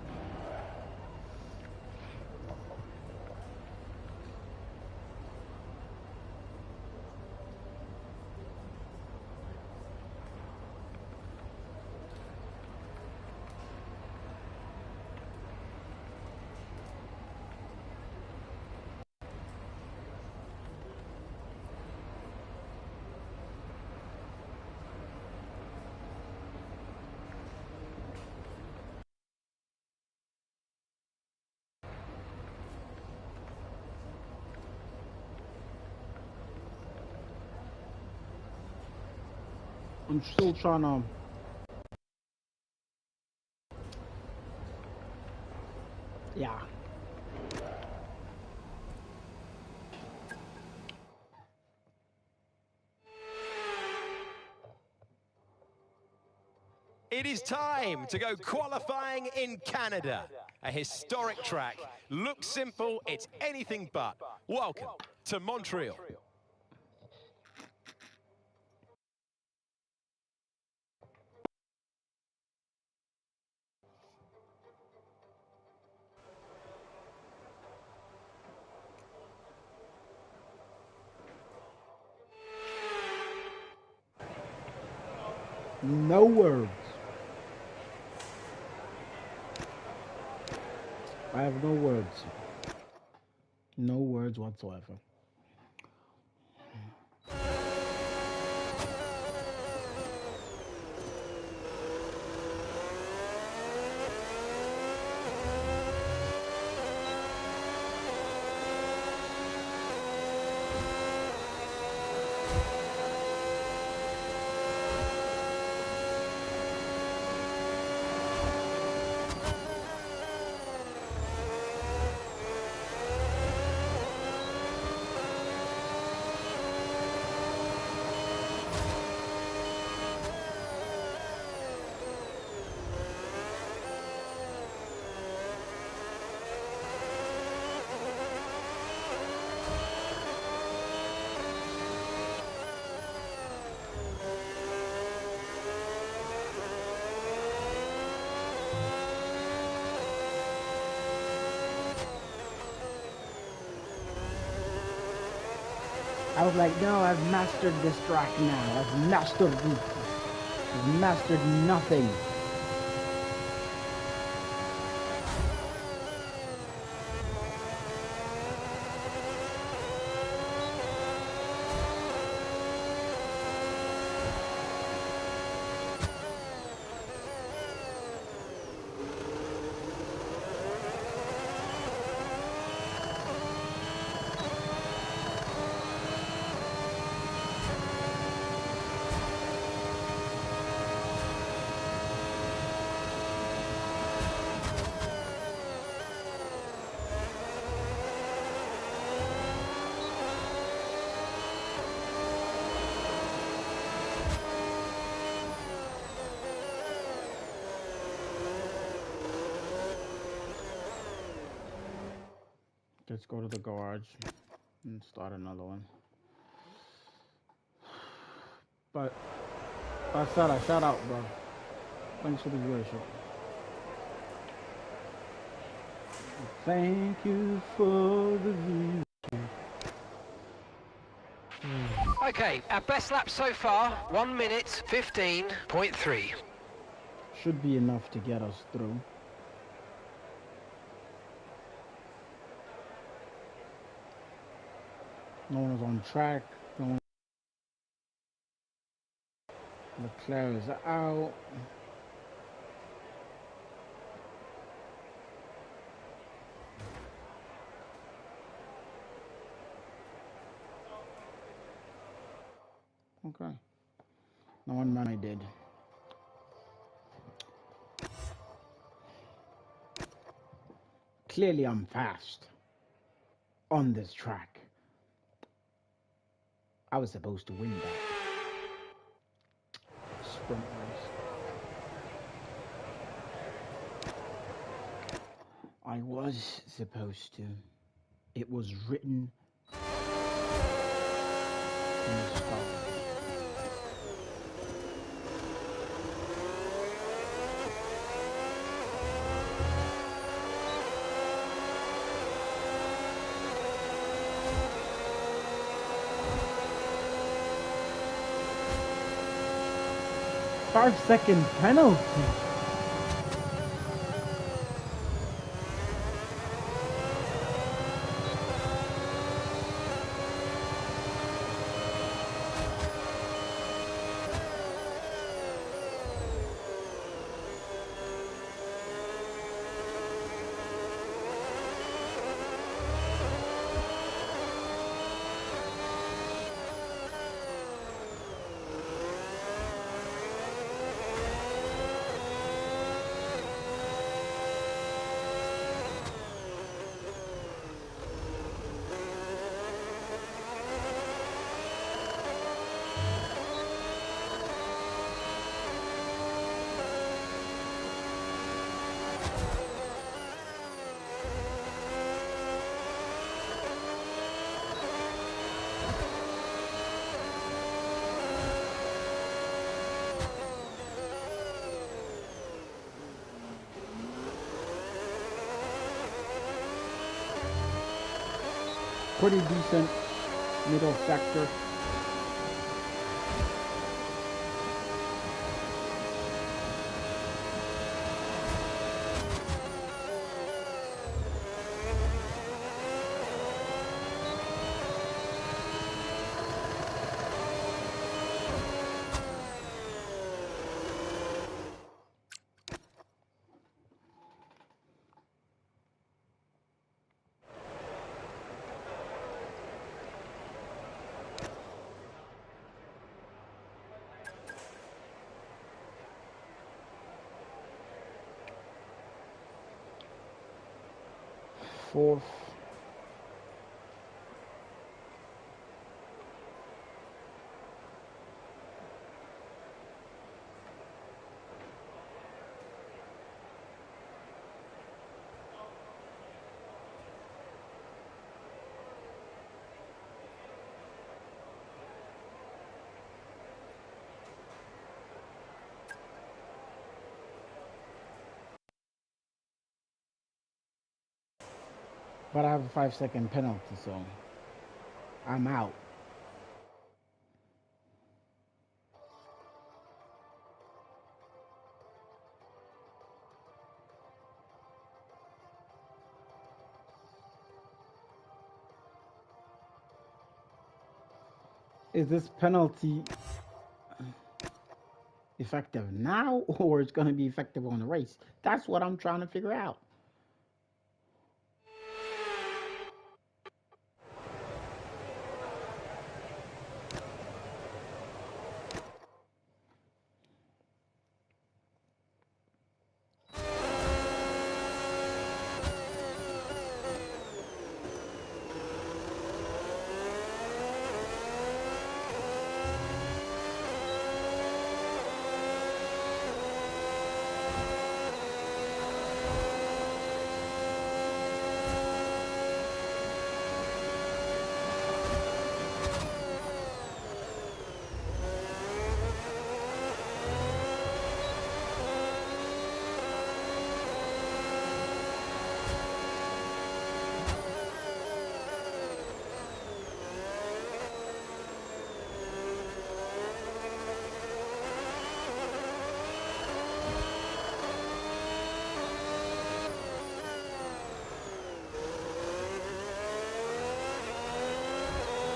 Speaker 1: I'm still trying to. Yeah.
Speaker 6: It is time to go qualifying in Canada. A historic track. Looks simple, it's anything but. Welcome to Montreal.
Speaker 1: No words. I have no words. No words whatsoever. I was like, no, I've mastered this track now. I've mastered nothing. Let's go to the garage and start another one. But I said I shout out, bro. Thanks for the viewership. Thank you for the viewership.
Speaker 3: Okay, our best lap so far, 1 minute 15.3.
Speaker 1: Should be enough to get us through. No one is on track. No one. Leclerc is out. Okay. No one man I did. Clearly I'm fast on this track. I was supposed to win that sprint race. I was supposed to. It was written in the stars. Five-second penalty. Pretty decent middle sector. Fourth. But I have a 5-second penalty, so I'm out. is this penalty effective now, or it's going to be effective on the race? That's what I'm trying to figure out.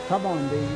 Speaker 1: Come on, baby.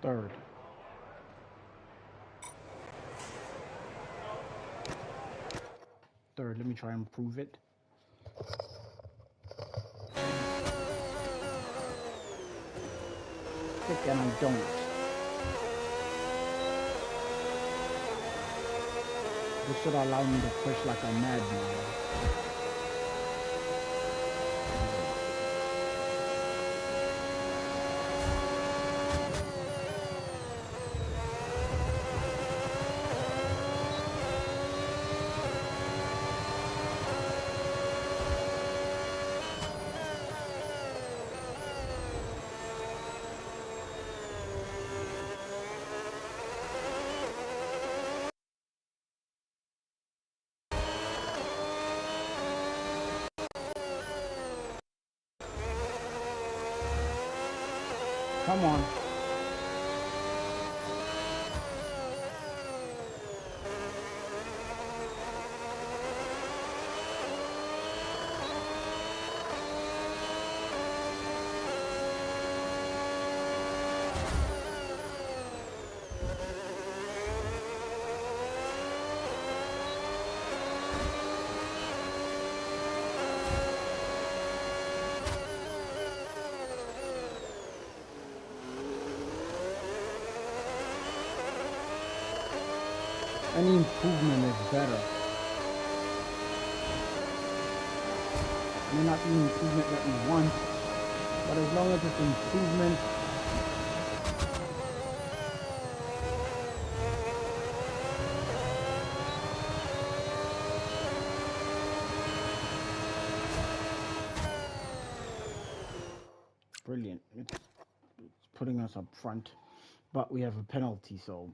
Speaker 1: Third. Third, let me try and prove it. And I don't. This should allow me to push like a madman. Come on. Any improvement is better. It may not be improvement that we want, but as long as it's improvement, brilliant. It's putting us up front, but we have a penalty, so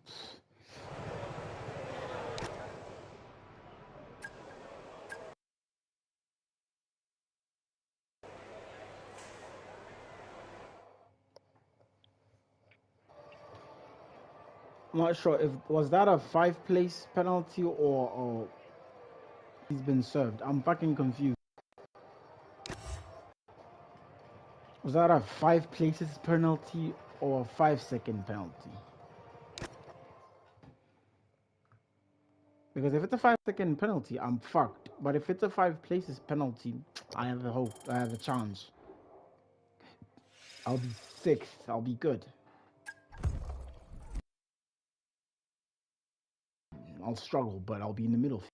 Speaker 1: I'm not sure if was that a 5-place penalty or he's been served. I'm fucking confused. Was that a 5 places penalty or a 5-second penalty? Because if it's a 5-second penalty, I'm fucked. But if it's a 5 places penalty, I have a hope. I have a chance. I'll be 6th. I'll be good. I'll struggle, but I'll be in the middle.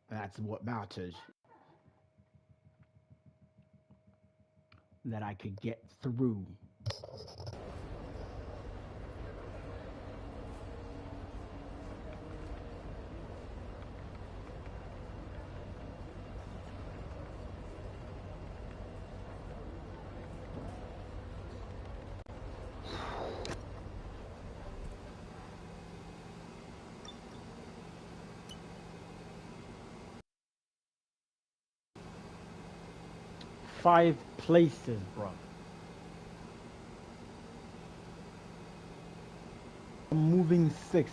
Speaker 1: That's what matters. That I could get through. Five places, bro. I'm moving 6th.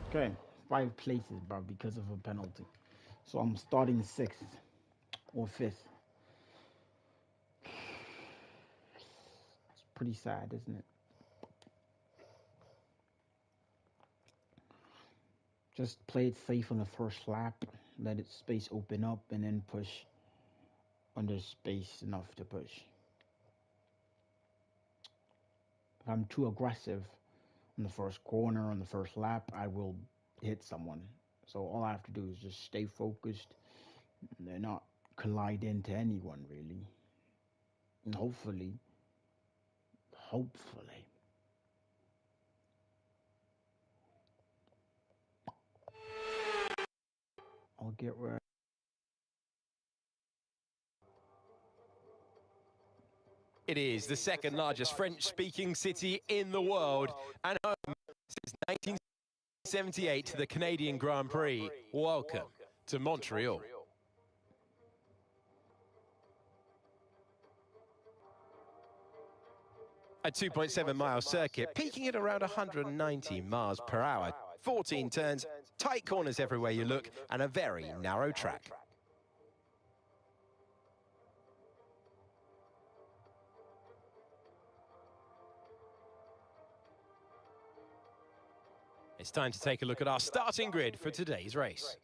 Speaker 1: Okay, 5 places, bro, because of a penalty. So I'm starting 6th or 5th. It's pretty sad, isn't it? Just play it safe on the first lap, let its space open up, and then push when there's space enough to push. If I'm too aggressive on the first corner, on the first lap, I will hit someone. So all I have to do is just stay focused and not collide into anyone, really. And hopefully, I'll get where.
Speaker 6: It is the second largest French-speaking city in the world and home since 1978 to the Canadian Grand Prix. Welcome to Montreal. A 2.7-mile circuit, peaking at around 190 miles per hour. 14 turns, tight corners everywhere you look, and a very narrow track. It's time to take a look at our starting grid for today's race.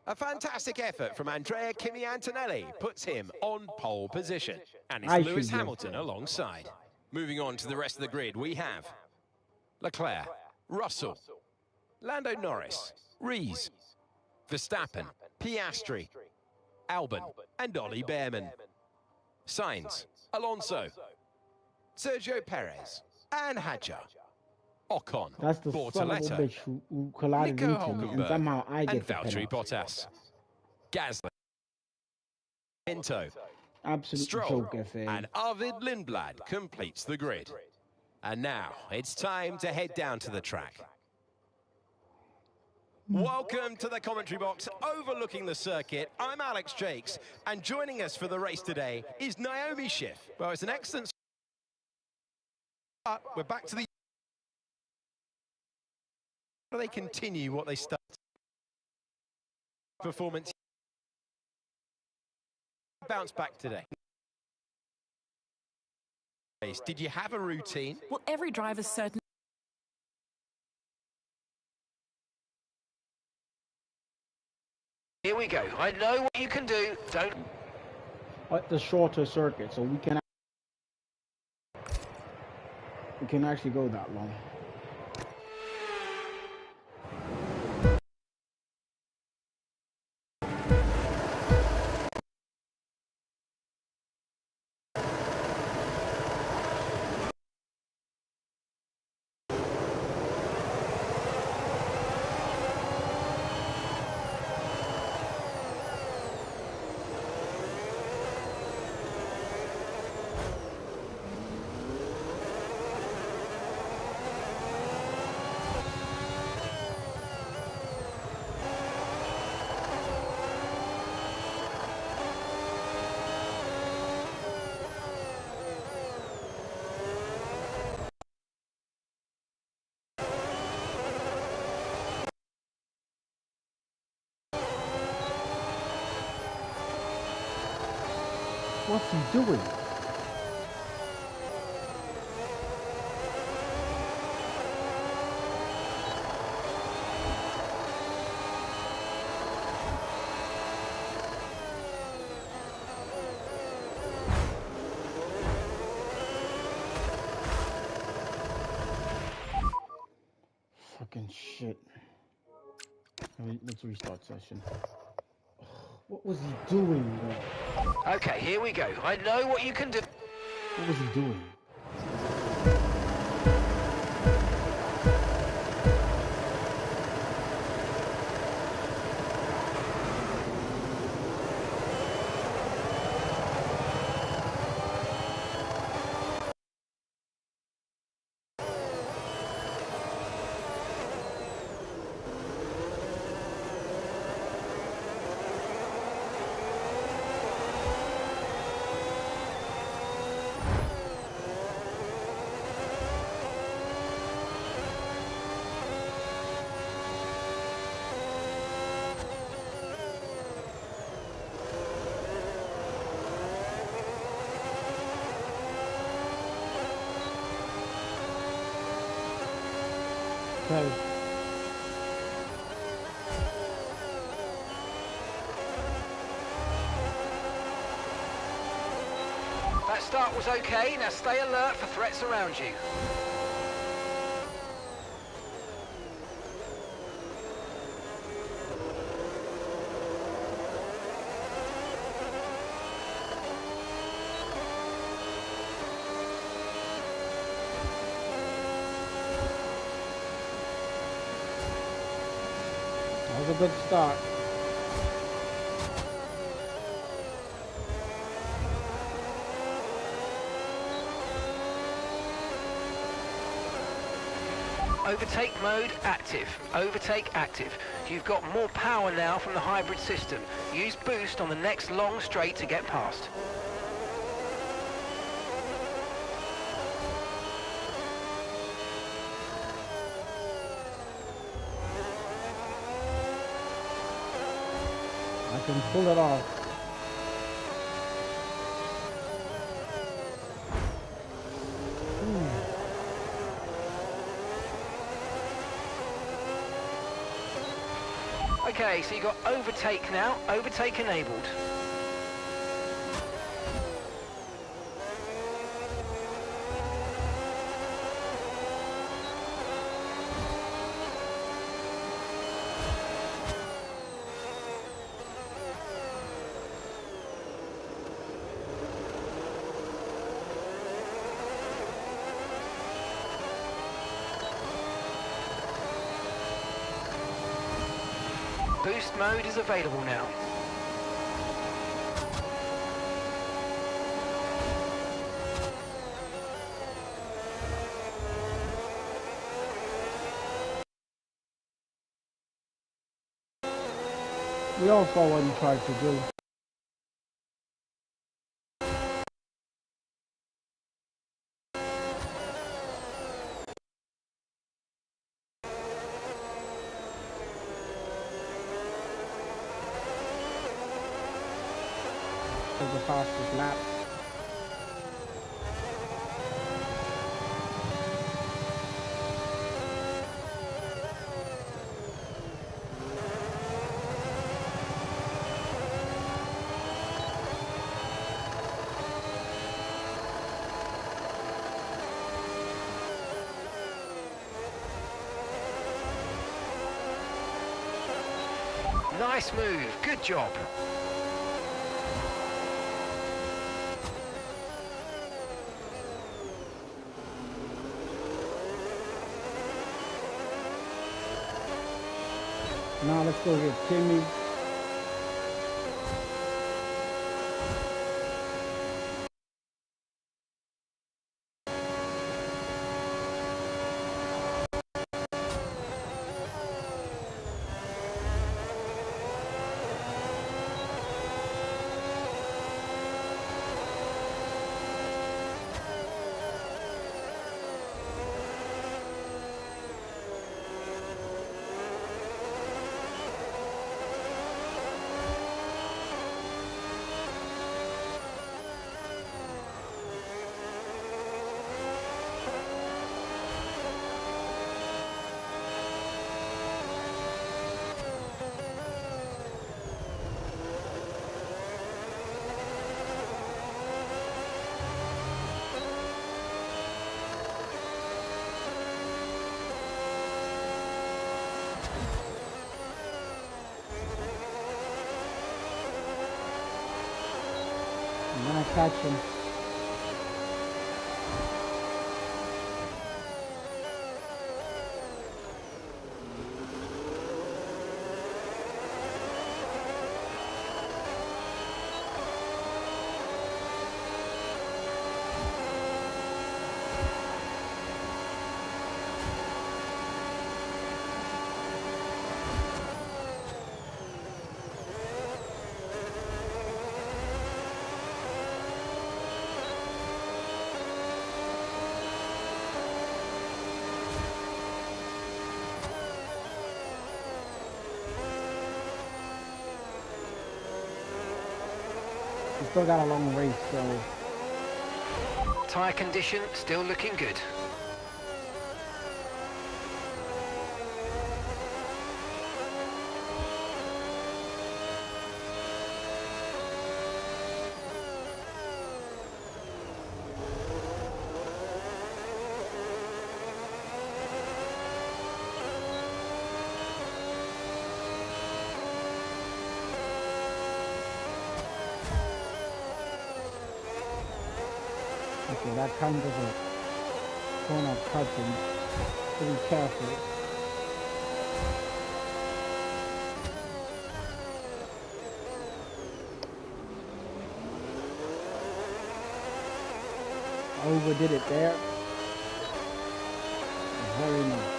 Speaker 6: A fantastic effort from Andrea Kimi Antonelli puts him on pole position. And it's Lewis Hamilton alongside. Moving on to the rest of the grid, we have Leclerc, Russell, Lando Norris, Rees, Verstappen, Piastri, Albon, and Ollie Behrman. Sainz, Alonso, Sergio Perez, and Hadjar. Ocon,
Speaker 1: That's the
Speaker 6: Bortoletto,
Speaker 1: son of a bitch who collided
Speaker 6: Nico
Speaker 1: into me, and somehow I get
Speaker 6: and
Speaker 1: the
Speaker 6: Valtteri
Speaker 1: penalty.
Speaker 6: Bottas. Gasly, Pinto,
Speaker 1: Absolute
Speaker 6: Stroll,
Speaker 1: joke, FA.
Speaker 6: and Arvid Lindblad completes the grid. And now it's time to head down to the track. Welcome to the commentary box overlooking the circuit. I'm Alex Jakes, and joining us for the race today is Naomi Schiff. Well, it's an excellent start. We're back to the... How do they continue what they start? Performance. Bounce back today. Did you have a routine?
Speaker 7: Well, every driver's certain.
Speaker 3: Here we go. I know what you can do. Don't.
Speaker 1: The shorter circuit, so we can actually go that long. What's he doing? Fucking shit. Let's restart session. What was he doing, bro?
Speaker 3: Okay, here we go. I know what you can do.
Speaker 1: What was he doing? Okay.
Speaker 3: That start was okay. Now stay alert for threats around you.
Speaker 1: That was a good start.
Speaker 3: Overtake mode active. Overtake active. You've got more power now from the hybrid system. Use boost on the next long straight to get past.
Speaker 1: I can pull it off.
Speaker 3: Okay, so you got overtake now. Overtake enabled. Boost mode is available now.
Speaker 1: We all saw what he tried to do. As the fastest lap.
Speaker 3: Nice move. Good job.
Speaker 1: Now let's go get Timmy. I'm gonna catch him. We still got a long race, so
Speaker 3: Tyre condition still looking good.
Speaker 1: okay, that kind of a corner cutting. So be careful. I overdid it there. Very nice.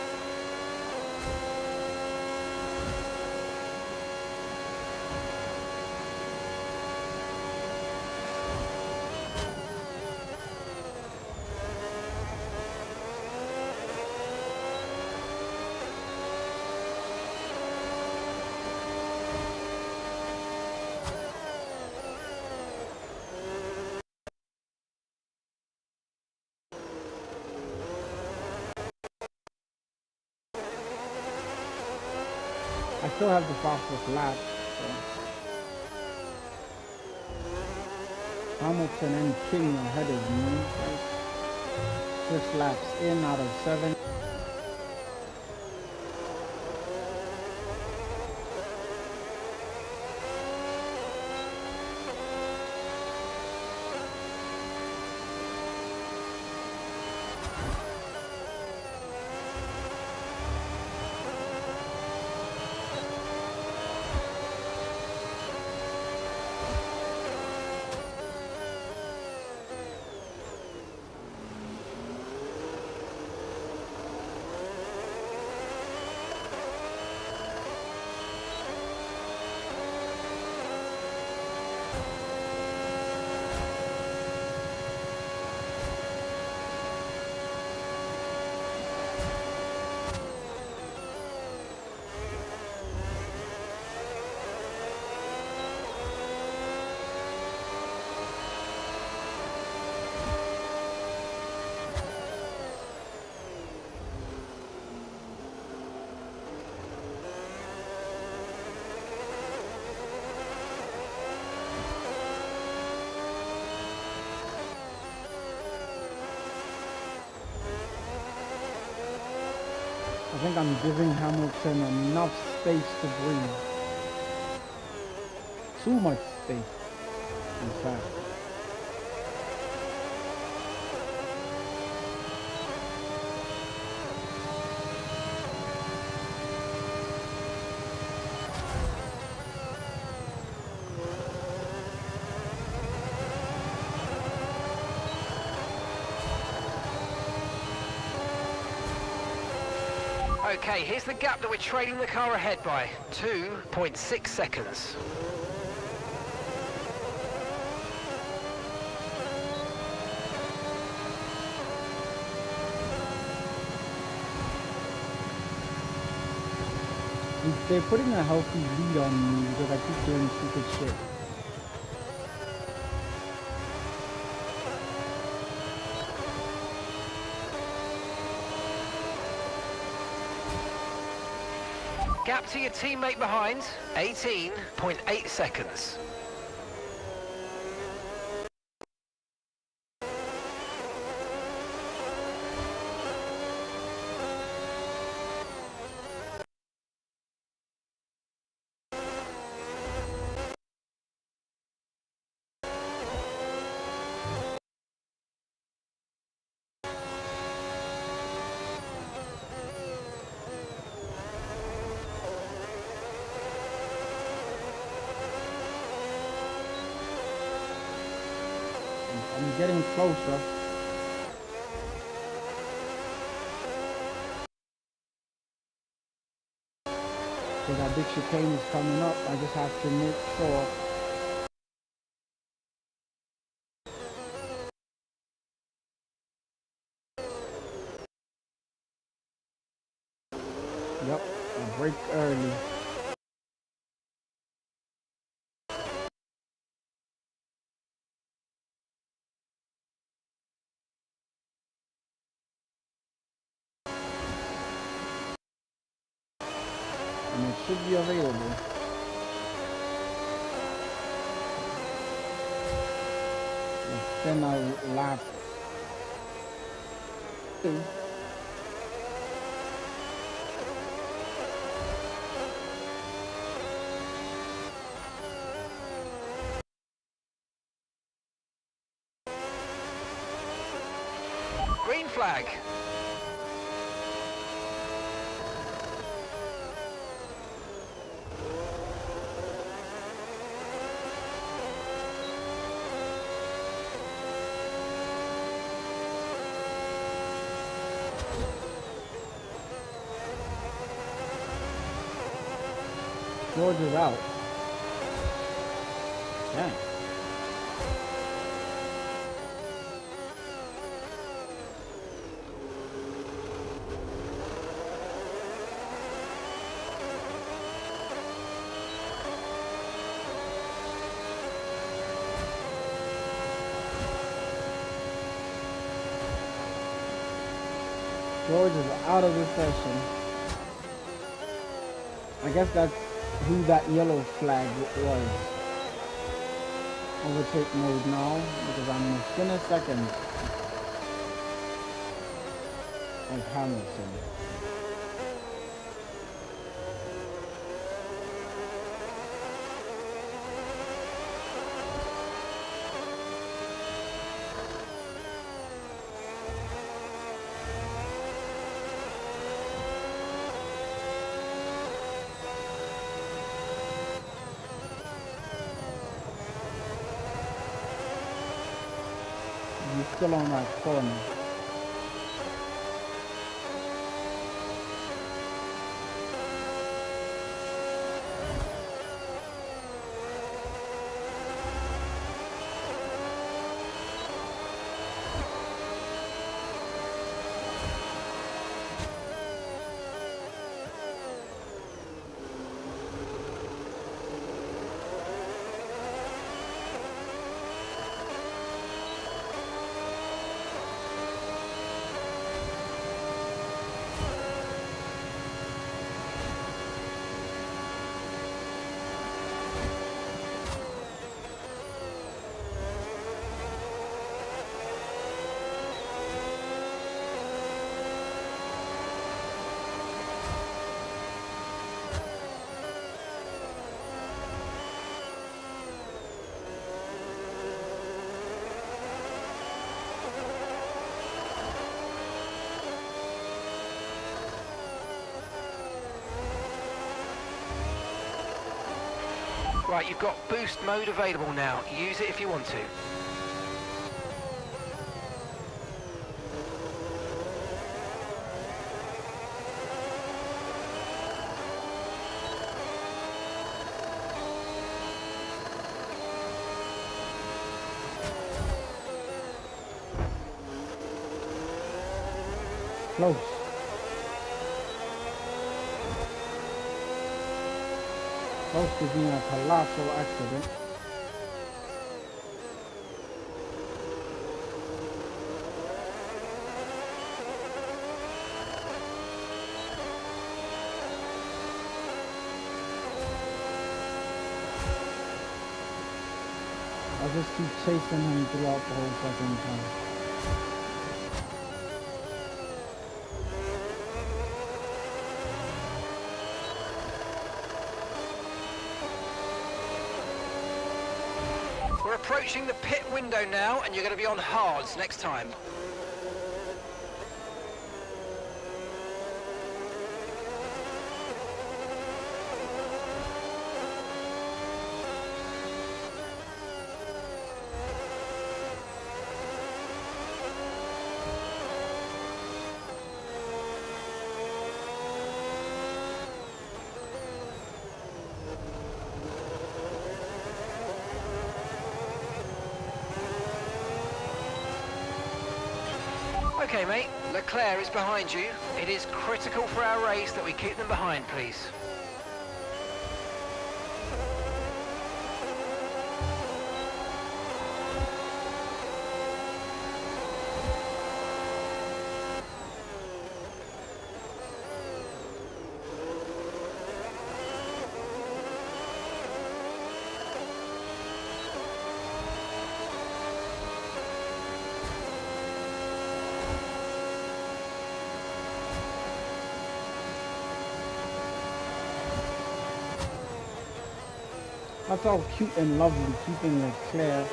Speaker 1: I still have the fastest lap, so Hamilton and King ahead of me. 6 laps in out of 7. I think I'm giving Hamilton enough space to breathe. Too much space, in fact.
Speaker 3: Okay, here's the gap that we're trailing the car ahead by. 2.6 seconds.
Speaker 1: They're putting a healthy lead on me because I keep doing stupid shit.
Speaker 3: Gap to your teammate behind, 18.8 seconds.
Speaker 1: I'm getting closer. So that big chicane is coming up. I just have to make sure. Yep, I brake early. And it should be available. Then I'll lap.
Speaker 3: Green flag.
Speaker 1: George is out. Dang. George is out of the session. I guess that's who that yellow flag was. Overtake mode now because I'm within a second of Hamilton. He's still on that corner.
Speaker 3: Right, you've got boost mode available now. Use it if you want to.
Speaker 1: Close. Close to being a colossal accident. I'll just keep chasing him throughout the whole second time.
Speaker 3: We're approaching the pit window now, and you're going to be on hards next time. Okay, mate, Leclerc is behind you. It is critical for our race that we keep them behind, please.
Speaker 1: That's all cute and lovely, keeping it clear.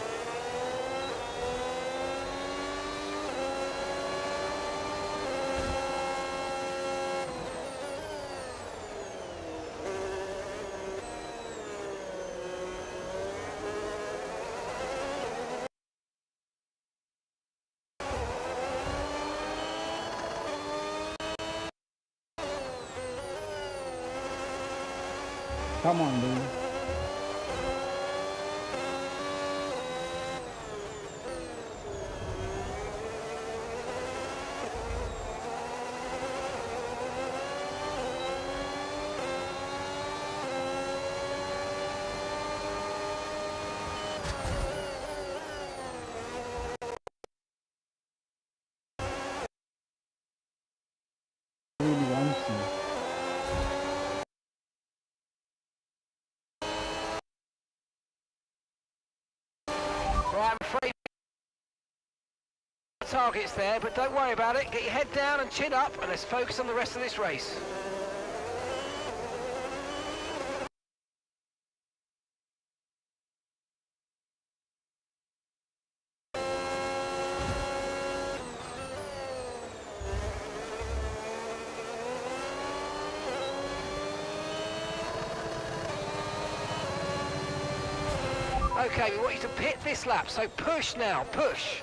Speaker 1: Come on, dude. Really wants you.
Speaker 3: Right, I'm afraid targets there, but don't worry about it. Get your head down and chin up, and let's focus on the rest of this race. Okay, we want you to pit this lap, so push now, push.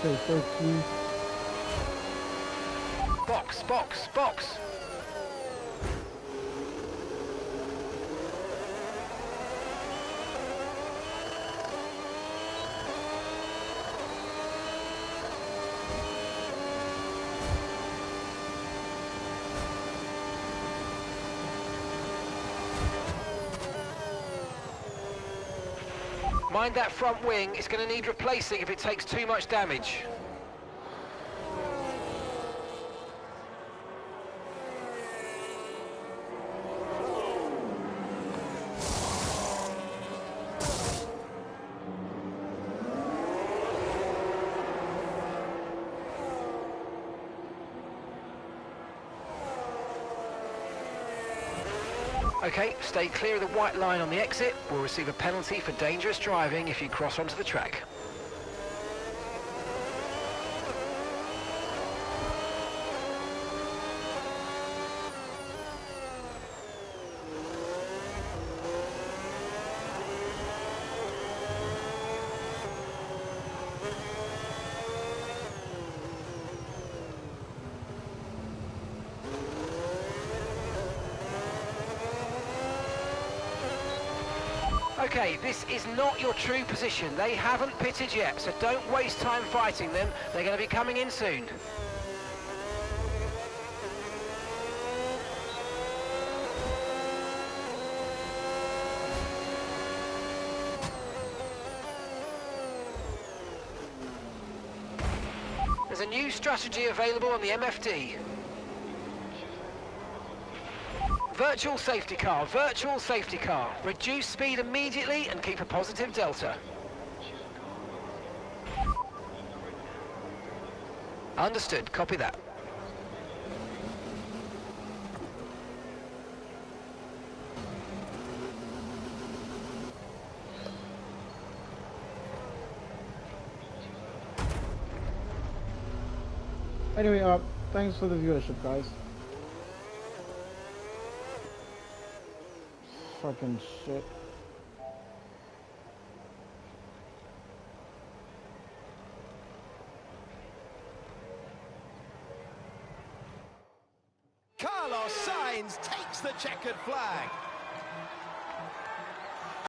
Speaker 1: Okay, 13.
Speaker 3: Box, box, box. Mind that front wing, it's going to need replacing if it takes too much damage. Okay, stay clear of the white line on the exit. We'll receive a penalty for dangerous driving if you cross onto the track. Okay, this is not your true position. They haven't pitted yet, so don't waste time fighting them. They're going to be coming in soon. There's a new strategy available on the MFD. Virtual safety car, virtual safety car. Reduce speed immediately and keep a positive delta. Understood, copy that.
Speaker 1: Anyway, thanks for the viewership, guys. Fucking shit.
Speaker 6: Carlos Sainz takes the checkered flag.